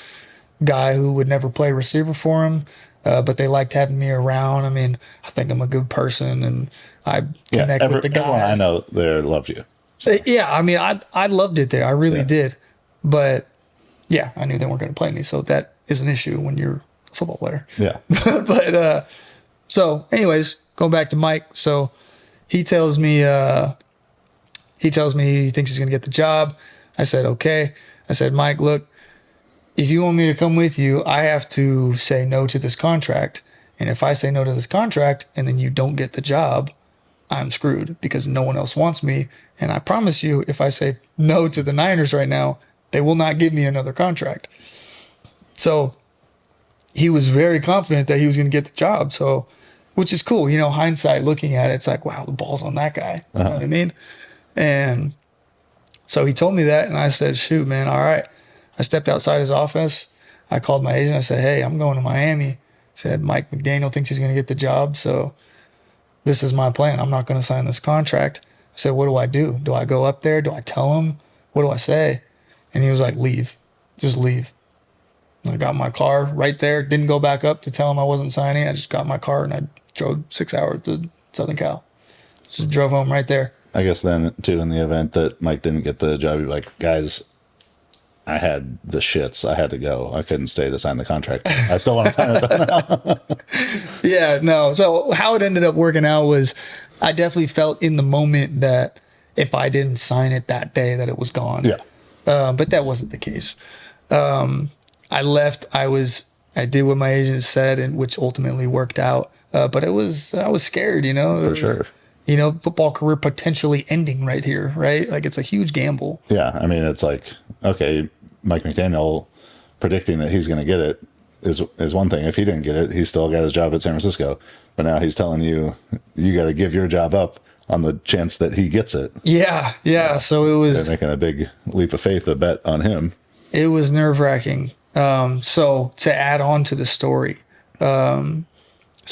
guy who would never play receiver for him, but they liked having me around. I mean, I think I'm a good person, and I connect with the guys. Everyone I know there loved you. So. Yeah, I mean, I loved it there. I really did. But, yeah, I knew they weren't going to play me, so that is an issue when you're a football player. Yeah. But, so, anyways, going back to Mike. So, he tells me he thinks he's going to get the job. I said, okay. I said, Mike, look, if you want me to come with you, I have to say no to this contract. And if I say no to this contract and then you don't get the job, I'm screwed because no one else wants me. And I promise you, if I say no to the Niners right now, they will not give me another contract. So he was very confident that he was going to get the job. So, which is cool. Hindsight looking at it, it's like, wow, the ball's on that guy. You know what I mean? And so he told me that, and I said, shoot, man, all right. I stepped outside his office. I called my agent. I said, hey, I'm going to Miami. He said, Mike McDaniel thinks he's going to get the job, so this is my plan. I'm not going to sign this contract. I said, what do I do? Do I go up there? Do I tell him? What do I say? And he was like, leave. Just leave. I got my car right there. Didn't go back up to tell him I wasn't signing. I just got my car and I drove 6 hours to Southern Cal. Just drove home right there. I guess then, too, in the event that Mike didn't get the job, you'd be like, guys, I had the shits. I had to go. I couldn't stay to sign the contract. I still want to sign it though now. Yeah, no. So how it ended up working out was I definitely felt in the moment that if I didn't sign it that day, that it was gone. Yeah. But that wasn't the case. I left. I did what my agent said, and which ultimately worked out. But I was scared, For sure. Football career potentially ending right here, right? Like it's a huge gamble. Yeah. I mean, it's like, okay, Mike McDaniel predicting that he's going to get it is one thing. If he didn't get it, he still got his job at San Francisco. But now he's telling you, you got to give your job up on the chance that he gets it. Yeah. So it was... They're making a big leap of faith, a bet on him. It was nerve-wracking. So to add on to the story, so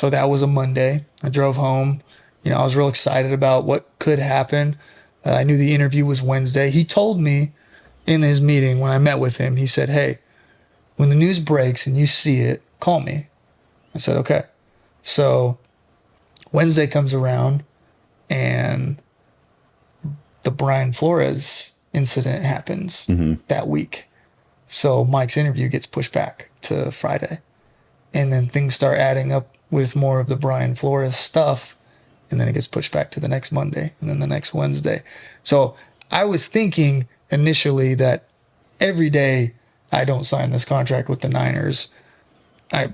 that was a Monday. I drove home. I was real excited about what could happen. I knew the interview was Wednesday. He told me in his meeting when I met with him, he said, hey, when the news breaks and you see it, call me. I said, okay. So Wednesday comes around and the Brian Flores incident happens that week. So Mike's interview gets pushed back to Friday. And then things start adding up with more of the Brian Flores stuff. And then it gets pushed back to the next Monday and then the next Wednesday. So I was thinking initially that every day I don't sign this contract with the Niners,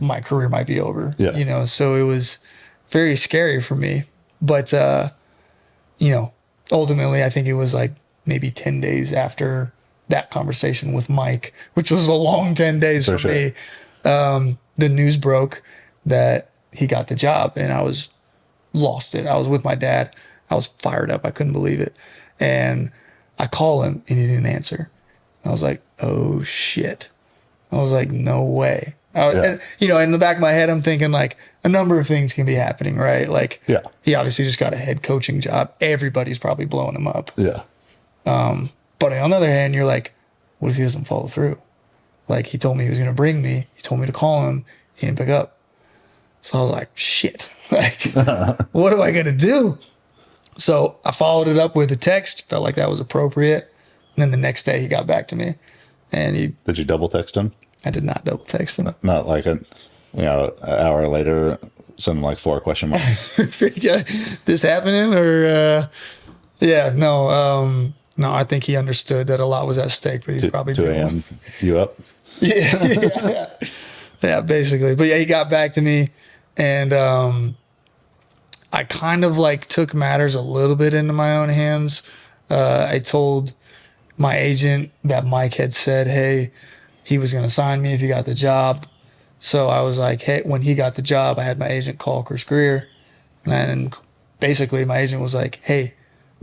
my career might be over. Yeah. So it was very scary for me. But, ultimately I think it was like maybe 10 days after that conversation with Mike, which was a long 10 days for sure. me. The news broke that he got the job and I was lost it. I was with my dad. I was fired up. I couldn't believe it. And I call him and he didn't answer. I was like, oh shit. I was like, no way. And, in the back of my head, I'm thinking like a number of things can be happening, right? Like he obviously just got a head coaching job. Everybody's probably blowing him up. Yeah. But on the other hand, you're like, what if he doesn't follow through? Like he told me he was going to bring me. He told me to call him. He didn't pick up. So I was like, shit, like, what am I going to do? So I followed it up with a text, felt like that was appropriate. And then the next day he got back to me and Did you double text him? I did not double text him. Not like an hour later, something like 4 question marks. This happening or, no, I think he understood that a lot was at stake, but he's probably 2 a.m. You up? Yeah, basically. But yeah, he got back to me and I kind of like took matters a little bit into my own hands. I told my agent that Mike had said, hey, he was going to sign me if he got the job. So I was like, hey, when he got the job, I had my agent call Chris Greer. And basically my agent was like, hey,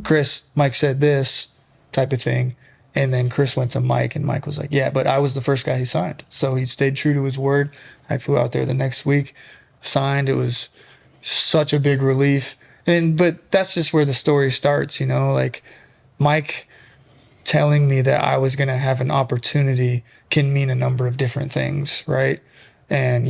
Chris, Mike said this type of thing. And then Chris went to Mike and Mike was like, yeah, but I was the first guy he signed. So he stayed true to his word. I flew out there the next week, signed. It was such a big relief. But that's just where the story starts, like Mike telling me that I was going to have an opportunity can mean a number of different things, right? And,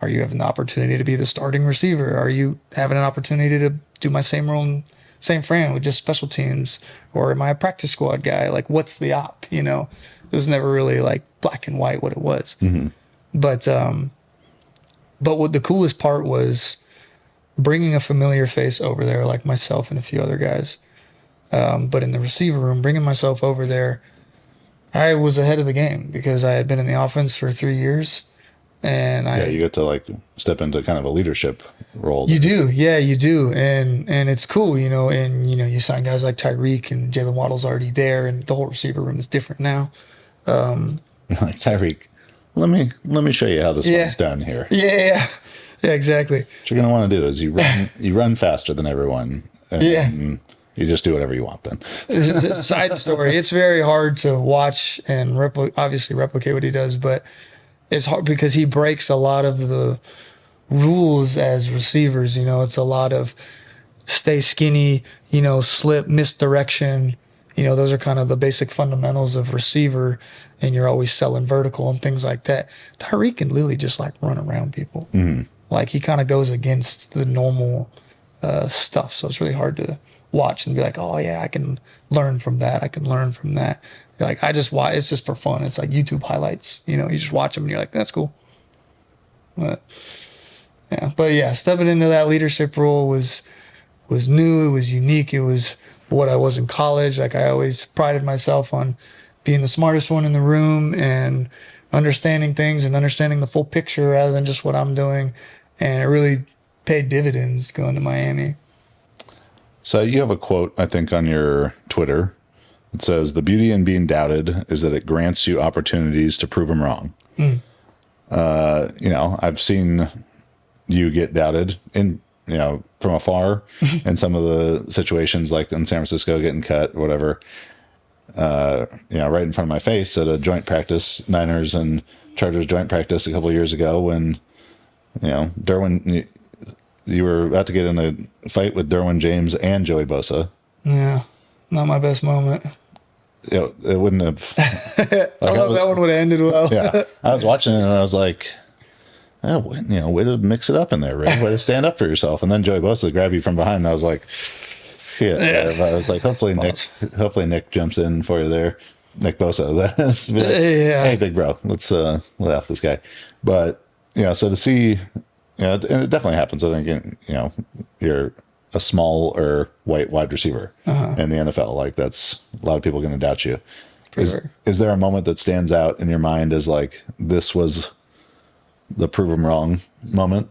are you having the opportunity to be the starting receiver? Are you having an opportunity to do my same role in San Fran with just special teams? Or am I a practice squad guy? Like, what's the op? It was never really like black and white what it was. Mm-hmm. But what the coolest part was bringing a familiar face over there, like myself and a few other guys. But in the receiver room, bringing myself over there, I was ahead of the game because I had been in the offense for 3 years. And you get to like step into kind of a leadership role. You do. Yeah, you do. And it's cool, and, you sign guys like Tyreek and Jalen Waddle's already there and the whole receiver room is different now. Like Tyreek, let me show you how this one's done here. Yeah, exactly. What you're going to want to do is you run faster than everyone. And you just do whatever you want then. It's a side story. It's very hard to watch and obviously replicate what he does, but it's hard because he breaks a lot of the rules as receivers. It's a lot of stay skinny, slip, misdirection, those are kind of the basic fundamentals of receiver, and you're always selling vertical and things like that. Tyreek can literally just like run around people. Like he kind of goes against the normal stuff. So it's really hard to watch and be like, oh yeah, I can learn from that. I can learn from that. Like I just watch, it's just for fun. It's like YouTube highlights, you just watch them and you're like, that's cool. But yeah, stepping into that leadership role was new. It was unique. It was what I was in college. Like I always prided myself on being the smartest one in the room and understanding things and understanding the full picture rather than just what I'm doing. And it really paid dividends going to Miami. So you have a quote, I think, on your Twitter. It says, "The beauty in being doubted is that it grants you opportunities to prove them wrong." I've seen you get doubted from afar in some of the situations, like in San Francisco getting cut or whatever, right in front of my face at a joint practice, Niners and Chargers joint practice a couple of years ago when, Derwin, you were about to get in a fight with Derwin James and Joey Bosa. Yeah, not my best moment. It wouldn't have. That one would have ended well. Yeah, I was watching it and I was like, oh, way to mix it up in there, right? Way to stand up for yourself. And then Joey Bosa grabbed you from behind, and I was like, shit. Yeah. I was like, hopefully Nick jumps in for you there. Nick Bosa. That's hey, big bro, let's laugh this guy. But so to see, and it definitely happens. I think you're a small or white wide receiver in the NFL. Like that's a lot of people going to doubt you. Is there a moment that stands out in your mind as like this was the prove them wrong moment?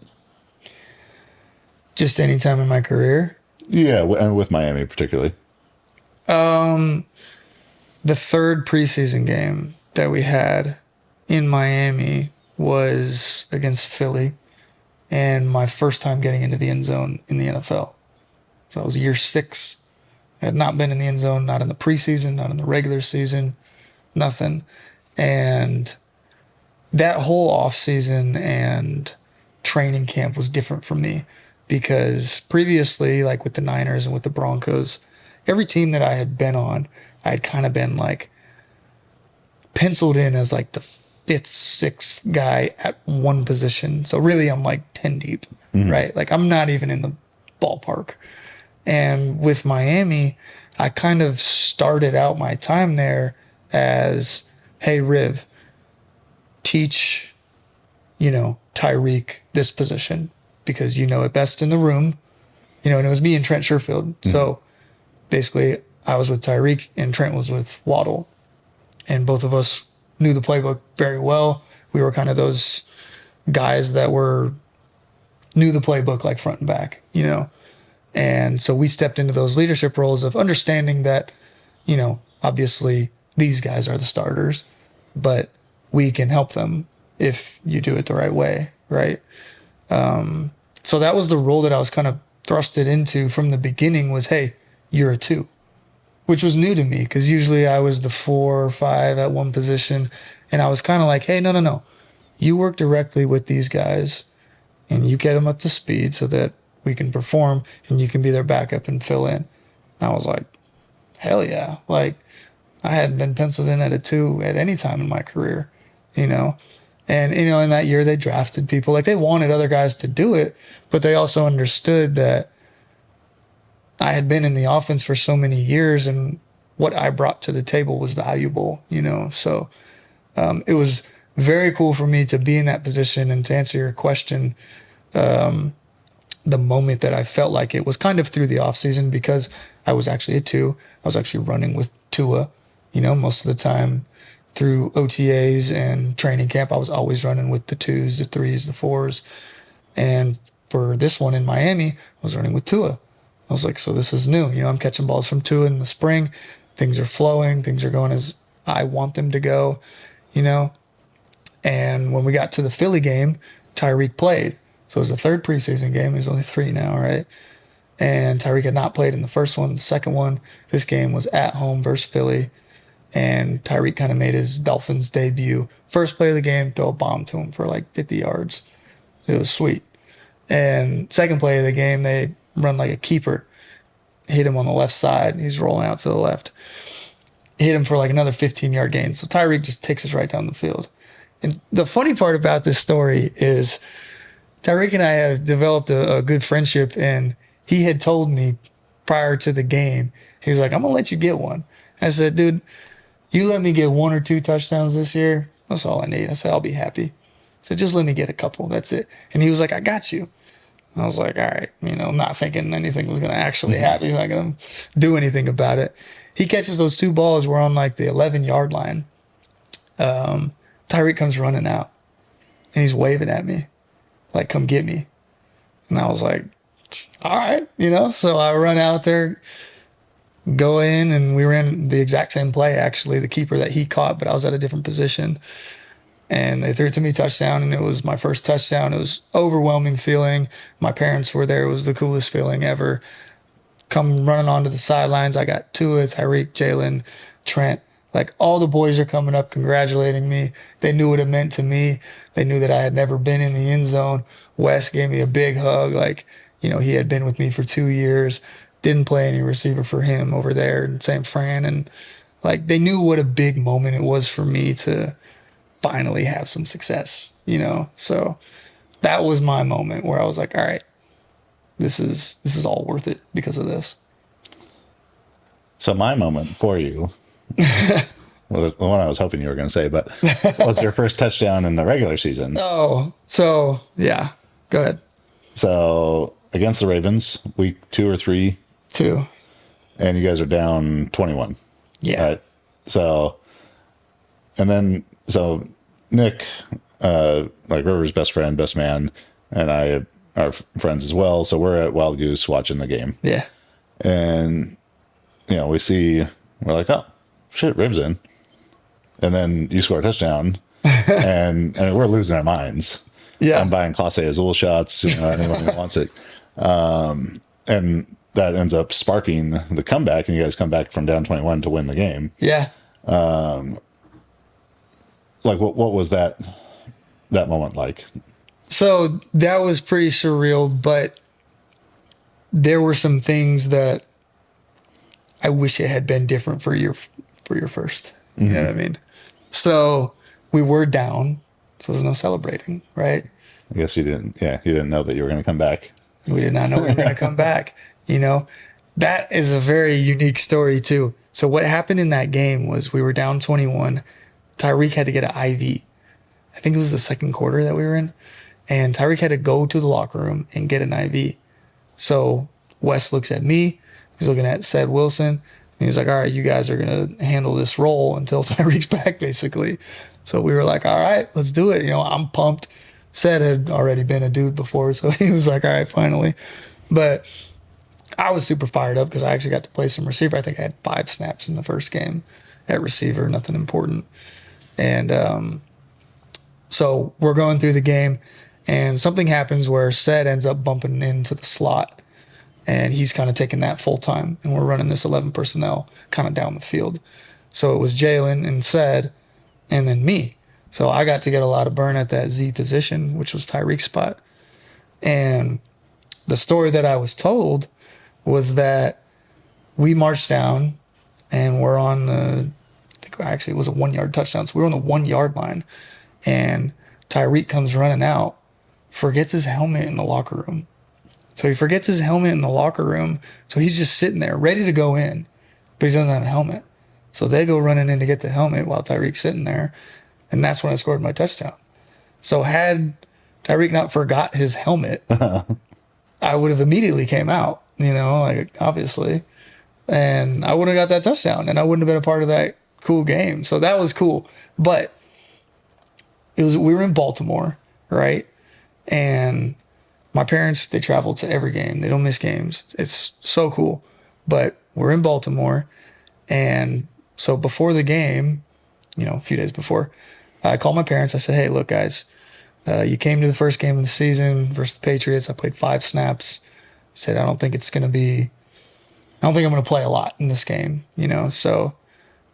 Just any time in my career? Yeah, and with Miami particularly. The third preseason game that we had in Miami was against Philly, and my first time getting into the end zone in the NFL. So I was year 6. I had not been in the end zone, not in the preseason, not in the regular season, nothing. And that whole offseason and training camp was different for me because previously, like with the Niners and with the Broncos, every team that I had been on, I had kind of been like penciled in as like the 5th, 6th guy at one position. So really I'm like 10 deep, right? Like I'm not even in the ballpark. And with Miami, I kind of started out my time there as, hey, Riv, teach, Tyreek this position because you know it best in the room, and it was me and Trent Sherfield. So basically I was with Tyreek and Trent was with Waddle, and both of us knew the playbook very well. We were kind of those guys that knew the playbook like front and back, And so we stepped into those leadership roles of understanding that, obviously these guys are the starters, but we can help them if you do it the right way, right? So that was the role that I was kind of thrusted into from the beginning was, hey, you're a 2, which was new to me because usually I was the 4 or 5 at one position, and I was kind of like, hey, no. You work directly with these guys, and you get them up to speed so that we can perform, and you can be their backup and fill in. And I was like, hell yeah. Like, I hadn't been penciled in at a 2 at any time in my career, And, in that year they drafted people. Like, they wanted other guys to do it, but they also understood that I had been in the offense for so many years, and what I brought to the table was valuable, So it was very cool for me to be in that position. And to answer your question, the moment that I felt like it was kind of through the offseason because I was actually a 2. I was actually running with Tua, most of the time through OTAs and training camp. I was always running with the 2s, the 3s, the 4s. And for this one in Miami, I was running with Tua. I was like, so this is new. I'm catching balls from Tua in the spring. Things are flowing. Things are going as I want them to go, And when we got to the Philly game, Tyreek played. So it was the third preseason game. He's only 3 now, right? And Tyreek had not played in the first one. The second one, this game was at home versus Philly. And Tyreek kind of made his Dolphins debut. First play of the game, throw a bomb to him for like 50 yards. It was sweet. And second play of the game, they run like a keeper. hit him on the left side. He's rolling out to the left. Hit him for like another 15-yard gain. So Tyreek just takes us right down the field. And the funny part about this story is Tyreek and I have developed a good friendship, and he had told me prior to the game, he was like, I'm going to let you get one. I said, dude, you let me get 1 or 2 touchdowns this year, that's all I need. I said, I'll be happy. I said, just let me get a couple. That's it. And he was like, I got you. I was like, all right, I'm not thinking anything was going to actually happen. He's not going to do anything about it. He catches those 2 balls. We're on like the 11-yard line. Tyreek comes running out, and he's waving at me, like, come get me. And I was like, all right, So I run out there, go in, and we ran the exact same play, actually, the keeper that he caught, but I was at a different position. And they threw it to me, touchdown, and it was my first touchdown. It was overwhelming feeling. My parents were there. It was the coolest feeling ever. Come running onto the sidelines. I got Tua, Tyreek, Jalen, Trent. Like, all the boys are coming up congratulating me. They knew what it meant to me. They knew that I had never been in the end zone. Wes gave me a big hug. Like, he had been with me for 2 years. Didn't play any receiver for him over there in San Fran. And, like, they knew what a big moment it was for me to finally have some success, So that was my moment where I was like, all right, this is all worth it because of this. So my moment for you, well, the one I was hoping you were going to say, but was your first touchdown in the regular season. Oh, so yeah, go ahead. So against the Ravens, week 2 or 3. 2. And you guys are down 21. Yeah. Right. So Nick, like River's best friend, best man, and I are friends as well. So we're at Wild Goose watching the game. Yeah. And, we're like, oh, shit, Riv's in. And then you score a touchdown, and we're losing our minds. Yeah. I'm buying Class A Azul shots, anyone who wants it. And that ends up sparking the comeback, and you guys come back from down 21 to win the game. Yeah. Like, what was that moment like? So that was pretty surreal, but there were some things that I wish it had been different for your first. You know what I mean? So we were down, so there's no celebrating, right? I guess you didn't know that you were going to come back. We did not know we were going to come back. That is a very unique story too. So what happened in that game was we were down 21. Tyreek had to get an IV. I think it was the second quarter that we were in. And Tyreek had to go to the locker room and get an IV. So Wes looks at me. He's looking at Ced Wilson. And he's like, all right, you guys are going to handle this role until Tyreek's back, basically. So we were like, all right, let's do it. I'm pumped. Ced had already been a dude before, so he was like, all right, finally. But I was super fired up because I actually got to play some receiver. I think I had 5 snaps in the first game at receiver, nothing important. And so we're going through the game, and something happens where Ced ends up bumping into the slot, and he's kind of taking that full time, and we're running this 11 personnel kind of down the field. So it was Jalen and Ced, and then me. So I got to get a lot of burn at that Z position, which was Tyreek's spot. And the story that I was told was that we marched down, and we're on actually it was a 1-yard touchdown. So we were on the 1-yard line, and Tyreek comes running out, forgets his helmet in the locker room. So he forgets his helmet in the locker room. So he's just sitting there ready to go in, but he doesn't have a helmet. So they go running in to get the helmet while Tyreek's sitting there. And that's when I scored my touchdown. So had Tyreek not forgot his helmet, I would have immediately came out, obviously. And I would have got that touchdown, and I wouldn't have been a part of that cool game. So that was cool. But we were in Baltimore, right? And my parents, they travel to every game. They don't miss games. It's so cool. But we're in Baltimore. And so before the game, a few days before, I called my parents. I said, hey, look, guys, you came to the first game of the season versus the Patriots. I played 5 snaps. I said, I don't think I'm going to play a lot in this game, so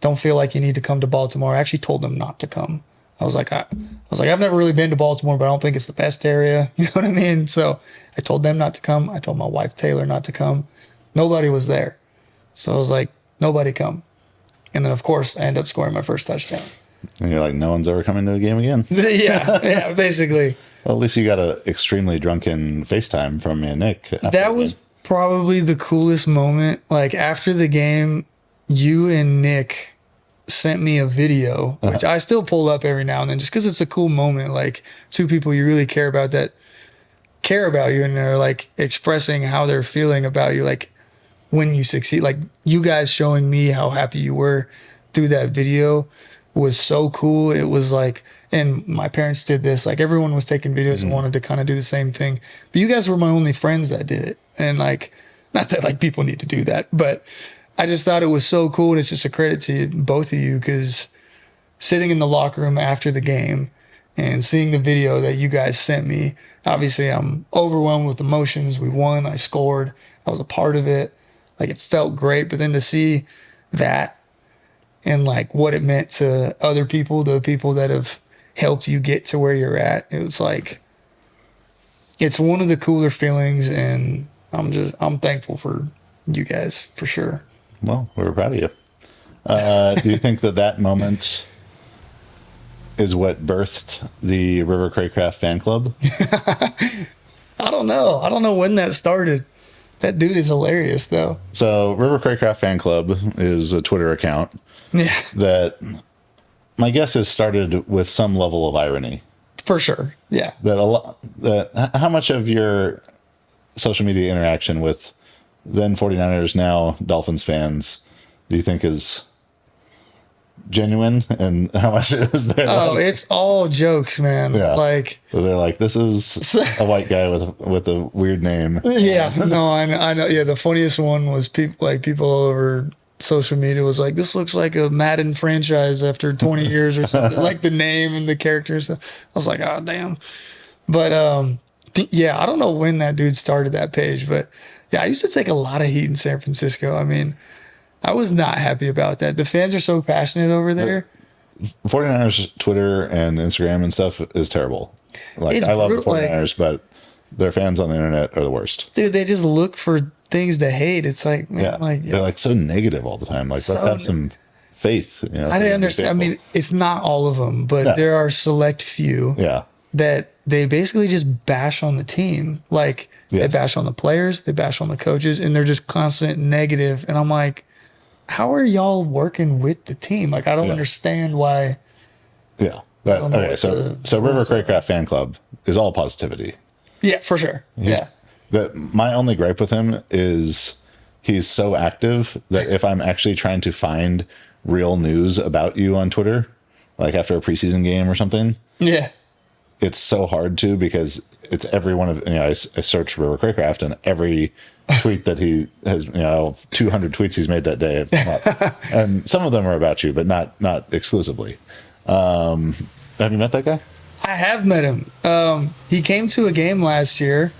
don't feel like you need to come to Baltimore. I actually told them not to come. I was like, I've never really been to Baltimore, but I don't think it's the best area. You know what I mean? So I told them not to come. I told my wife, Taylor, not to come. Nobody was there. So I was like, nobody come. And then, of course, I end up scoring my first touchdown. And you're like, no one's ever coming to a game again? Yeah, basically. Well, at least you got a extremely drunken FaceTime from me and Nick. That was probably the coolest moment. Like, after the game, you and Nick sent me a video, which I still pull up every now and then just because it's a cool moment. Like, two people you really care about that care about you and they're like expressing how they're feeling about you, like when you succeed. Like, you guys showing me how happy you were through that video was so cool. It was like, and my parents did this, like everyone was taking videos and wanted to kind of do the same thing, but you guys were my only friends that did it. And like, not that like people need to do that, but I just thought it was so cool. And it's just a credit to both of you, because sitting in the locker room after the game and seeing the video that you guys sent me, obviously I'm overwhelmed with emotions. We won, I scored, I was a part of it. Like, it felt great. But then to see that and like what it meant to other people, the people that have helped you get to where you're at, it was like, it's one of the cooler feelings. And I'm thankful for you guys, for sure. Well, we were proud of you. Do you think that moment is what birthed the River Cracraft fan club? I don't know. I don't know when that started. That dude is hilarious, though. So, River Cracraft fan club is a Twitter account that my guess is started with some level of irony. For sure. Yeah. How much of your social media interaction with then 49ers, now Dolphins fans, do you think is genuine, and how much is there? Oh, it's all jokes, man. Yeah. Like, so they're like, this is a white guy with a weird name. Yeah. No, I know. Yeah. The funniest one was people all over social media was like, this looks like a Madden franchise after 20 years or something. Like the name and the characters. I was like, oh, damn. But yeah, I don't know when that dude started that page, but yeah, I used to take a lot of heat in San Francisco. I mean, I was not happy about that. The fans are so passionate over there. 49ers Twitter and Instagram and stuff is terrible. Like, It's I love the brutal, 49ers, but their fans on the internet are the worst. Dude, they just look for things to hate. It's like, man, Yeah. They're like so negative all the time. Like, let's have some faith. You know, I didn't understand. I mean, it's not all of them, but there are select few that they basically just bash on the team. Like, they bash on the players, they bash on the coaches, and they're just constant negative. And I'm like, how are y'all working with the team? Like, I don't understand why. Yeah. Okay. So River Cracraft fan club is all positivity. Yeah, for sure. Yeah. My only gripe with him is he's so active that if I'm actually trying to find real news about you on Twitter, like after a preseason game or something, it's so hard to, because it's every one of, I search River Cracraft, and every tweet that he has, 200 tweets he's made that day have come up. And some of them are about you, but not exclusively. Have you met that guy? I have met him. He came to a game last year,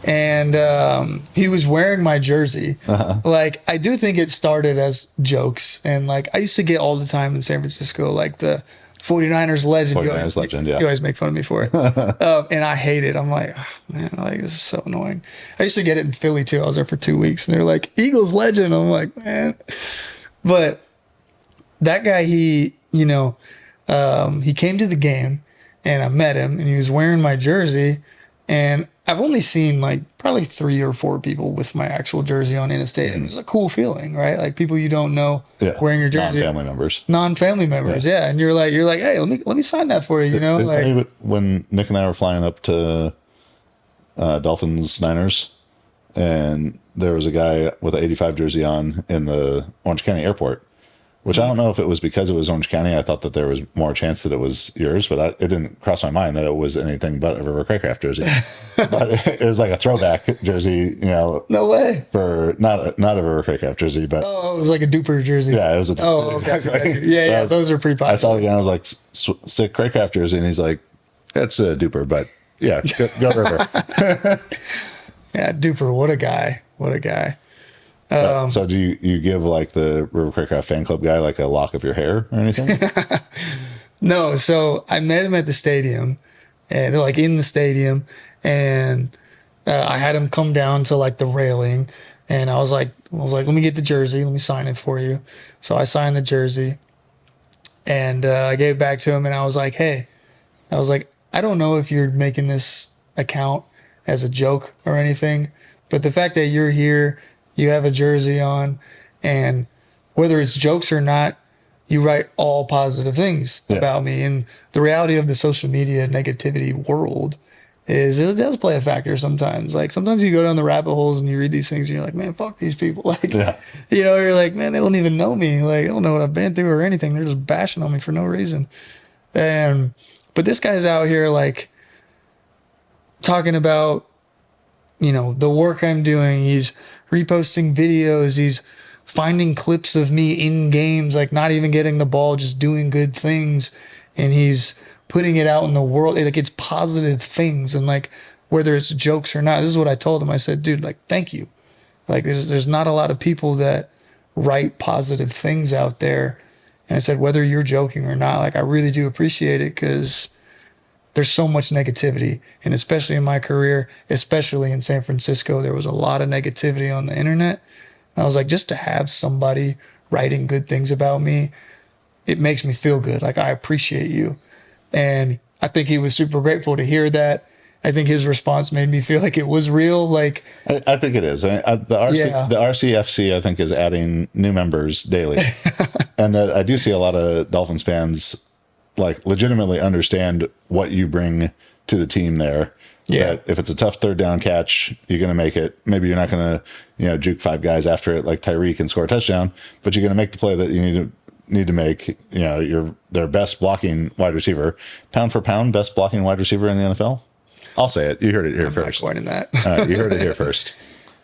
and he was wearing my jersey. Like, I do think it started as jokes, and like, I used to get all the time in San Francisco, like the 49ers legend. 49ers legend, yeah. You always make fun of me for it. And I hate it. I'm like, oh, man, like, this is so annoying. I used to get it in Philly too. I was there for 2 weeks, and they're like, Eagles legend. I'm like, man. But that guy, he came to the game, and I met him, and he was wearing my jersey, and I've only seen like probably 3 or 4 people with my actual jersey on in a stadium. It's a cool feeling, right? Like, people you don't know wearing your jersey. Non-family members. Yeah. And you're like, hey, let me sign that for you. Like, when Nick and I were flying up to Dolphins Niners, and there was a guy with an 85 jersey on in the Orange County airport, which I don't know if it was because it was Orange County. I thought that there was more chance that it was yours, but it didn't cross my mind that it was anything but a River Cracraft jersey. But it was like a throwback jersey, No way. For not a River Cracraft jersey, but it was like a duper jersy. Yeah, it was a duper. Oh, okay. Yeah, those are pretty popular. I saw the guy, I was like, sick Cracraft jersey, and he's like, it's a duper, but yeah, go River. Yeah, duper. What a guy. So do you give like the River Cracraft fan club guy like a lock of your hair or anything? No. So I met him at the stadium, and they're like in the stadium, and I had him come down to like the railing, And I was like, let me get the jersey. Let me sign it for you. So I signed the jersey, and I gave it back to him. And I was like, hey, I don't know if you're making this account as a joke or anything, but the fact that you're here, you have a jersey on, and whether it's jokes or not, you write all positive things about me. And the reality of the social media negativity world is it does play a factor sometimes. Like sometimes you go down the rabbit holes and you read these things and you're like, man, fuck these people. Like, you're like, man, they don't even know me. Like, they don't know what I've been through or anything. They're just bashing on me for no reason. But this guy's out here like talking about, the work I'm doing. He's reposting videos. He's finding clips of me in games, like not even getting the ball, just doing good things. And he's putting it out in the world. Like it's positive things. And like, whether it's jokes or not, this is what I told him. I said, dude, like, thank you. Like there's not a lot of people that write positive things out there. And I said, whether you're joking or not, like I really do appreciate it, because there's so much negativity. And especially in my career, especially in San Francisco, there was a lot of negativity on the internet. And I was like, just to have somebody writing good things about me, it makes me feel good. Like, I appreciate you. And I think he was super grateful to hear that. I think his response made me feel like it was real. Like, I think it is. The RCFC, I think, is adding new members daily. And that I do see a lot of Dolphins fans like legitimately understand what you bring to the team there. Yeah. That if it's a tough third down catch, you're going to make it. Maybe you're not going to, juke five guys after it like Tyreek and score a touchdown, but you're going to make the play that you need to make. You're their best blocking wide receiver, pound for pound, best blocking wide receiver in the NFL. I'll say it. You heard it here first. I'm not quite in that. All right, you heard it here first.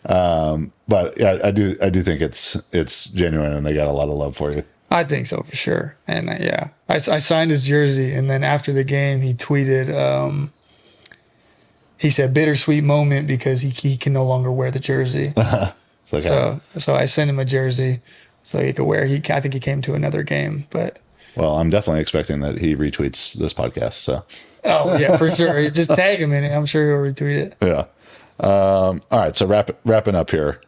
But yeah, I do think it's genuine, and they got a lot of love for you. I think so for sure. And I signed his jersey, and then after the game, he tweeted. He said bittersweet moment because he can no longer wear the jersey. So I sent him a jersey so he could wear. I think he came to another game, but. Well, I'm definitely expecting that he retweets this podcast. So. Oh yeah, for sure. Just tag him in it. I'm sure he'll retweet it. Yeah. All right. So wrapping up here,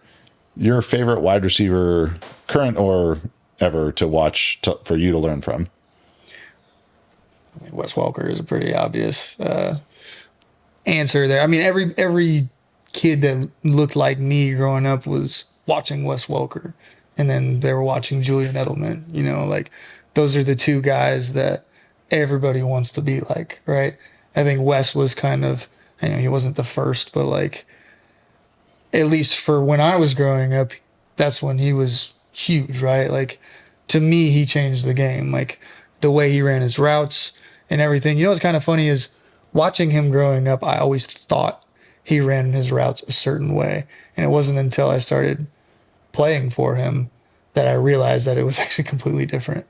your favorite wide receiver, current or ever, to watch for you to learn from? I think Wes Welker is a pretty obvious answer there. I mean, every kid that looked like me growing up was watching Wes Welker, and then they were watching Julian Edelman. Like those are the two guys that everybody wants to be like, right? I think Wes was kind of, he wasn't the first, but like, at least for when I was growing up, that's when he was huge, right? Like, to me, he changed the game. Like, the way he ran his routes and everything. What's kind of funny is watching him growing up, I always thought he ran his routes a certain way. And it wasn't until I started playing for him that I realized that it was actually completely different.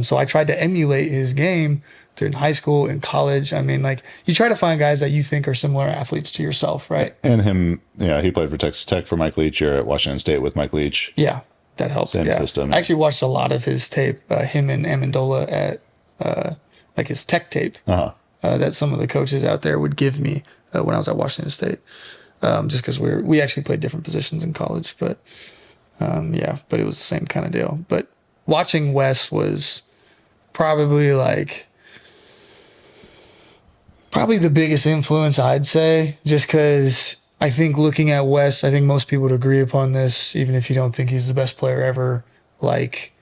So I tried to emulate his game in high school and college. I mean, like, you try to find guys that you think are similar athletes to yourself, right? And him, he played for Texas Tech for Mike Leach. You're at Washington State with Mike Leach. Yeah, that helps. Same system. I actually watched a lot of his tape, him and Amendola at like his Tech tape that some of the coaches out there would give me when I was at Washington State, just because we actually played different positions in college, but but it was the same kind of deal. But watching Wes was probably the biggest influence, I'd say, just because I think looking at Wes, I think most people would agree upon this, even if you don't think he's the best player ever. Like,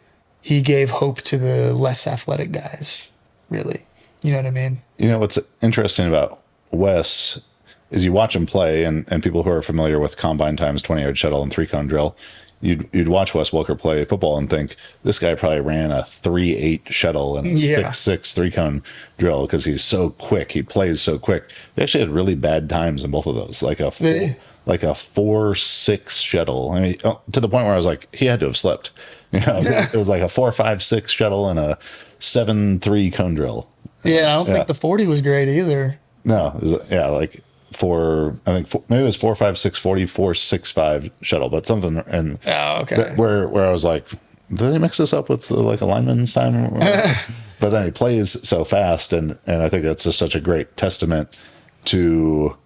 he gave hope to the less athletic guys, really. You know what I mean? What's interesting about Wes is you watch him play, and people who are familiar with combine times, 20-yard shuttle and 3-cone drill, you'd watch Wes Welker play football and think, this guy probably ran a 3.8 shuttle and a 6.6 3-cone drill because he's so quick. He plays so quick. He actually had really bad times in both of those, like a 4.6 shuttle. I mean, to the point where I was like, he had to have slipped. It was like a 4.56 shuttle and a 7.3 cone drill. Yeah, I don't think the 40 was great either. No, it was, maybe it was 4.56 40 4.65 shuttle, but something. And where I was like, did they mix this up with like a lineman's time? But then he plays so fast, and I think that's just such a great testament to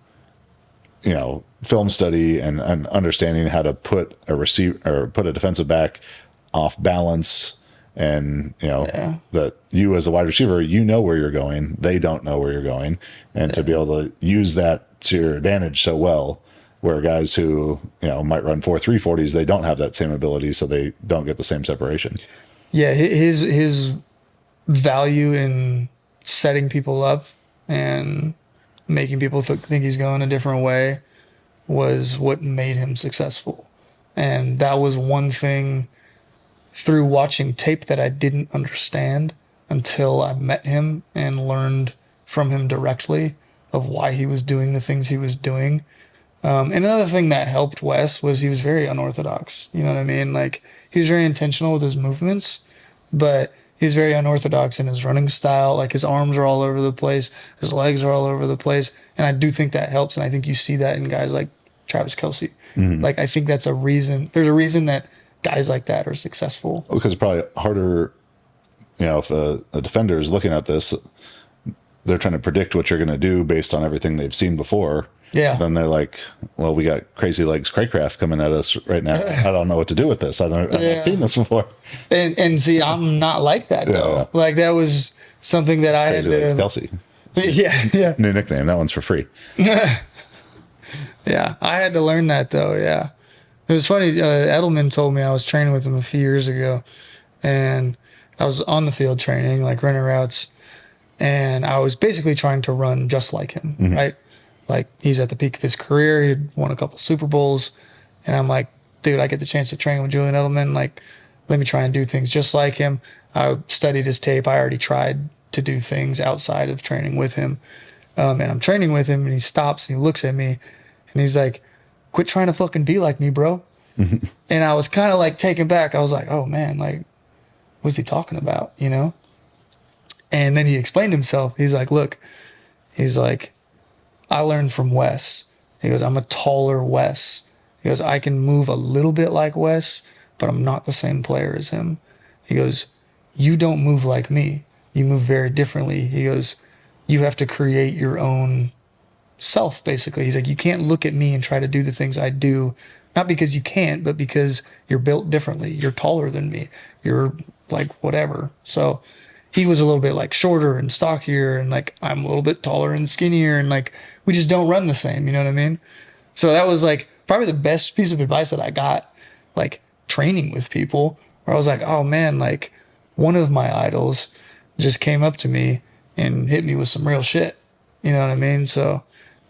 film study and understanding how to put a receiver or put a defensive back off balance. And that you as the wide receiver, where you're going, they don't know where you're going, and to be able to use that to your advantage so well, where guys who might run 4.3 40s, they don't have that same ability, so they don't get the same separation. Yeah, his value in setting people up and making people think he's going a different way was what made him successful, and that was one thing through watching tape that I didn't understand until I met him and learned from him directly of why he was doing the things he was doing. And another thing that helped Wes was he was very unorthodox. You know what I mean? Like, he was very intentional with his movements, but he's very unorthodox in his running style. Like, his arms are all over the place, his legs are all over the place. And I do think that helps. And I think you see that in guys like Travis Kelce. Mm-hmm. Like, I think that's a reason. There's a reason that guys like that are successful. Because it's probably harder, if a defender is looking at this, they're trying to predict what you're going to do based on everything they've seen before. Yeah. Then they're like, well, we got crazy legs Cracraft coming at us right now. I don't know what to do with this. I've not seen this before. And see, I'm not like that, though. Yeah. Like, that was something that I crazy had to... Kelsey. Yeah. New nickname. That one's for free. Yeah. I had to learn that, though. Yeah. It was funny. Edelman told me, I was training with him a few years ago, and I was on the field training, like running routes, and I was basically trying to run just like him, mm-hmm. right? Like, he's at the peak of his career. He'd won a couple Super Bowls, and I'm like, dude, I get the chance to train with Julian Edelman. Like, let me try and do things just like him. I studied his tape. I already tried to do things outside of training with him, and I'm training with him, and he stops and he looks at me, and he's like, quit trying to fucking be like me, bro. And I was kind of like taken back. I was like, oh man, like, what's he talking about, And then he explained himself. He's like, look, he's like, I learned from Wes. He goes, I'm a taller Wes. He goes, I can move a little bit like Wes, but I'm not the same player as him. He goes, you don't move like me. You move very differently. He goes, you have to create your own self, basically. He's like, you can't look at me and try to do the things I do, not because you can't, but because you're built differently. You're taller than me. You're like whatever. So he was a little bit like shorter and stockier, and like I'm a little bit taller and skinnier, and like we just don't run the same, you know what I mean? So that was like probably the best piece of advice that I got, like training with people, where I was like, oh man, like one of my idols just came up to me and hit me with some real shit. You know what I mean? So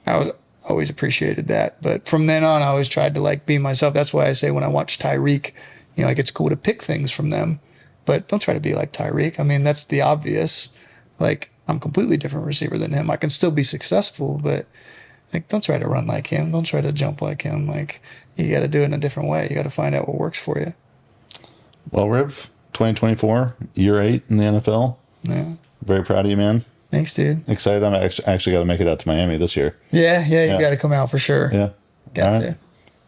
I was always appreciated that. But from then on, I always tried to like be myself. That's why I say when I watch Tyreek, like it's cool to pick things from them, but don't try to be like Tyreek. I mean, that's the obvious. Like, I'm a completely different receiver than him. I can still be successful, but like, don't try to run like him. Don't try to jump like him. Like, you got to do it in a different way. You got to find out what works for you. Well, Riv, 2024, year 8 in the NFL. Yeah. Very proud of you, man. Thanks, dude. Excited. I'm actually got to make it out to Miami this year. Yeah, you got to come out for sure. Yeah. Got All to. right.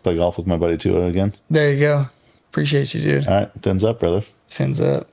Play golf with my buddy, too, again. There you go. Appreciate you, dude. All right. Fins up, brother. Fins up.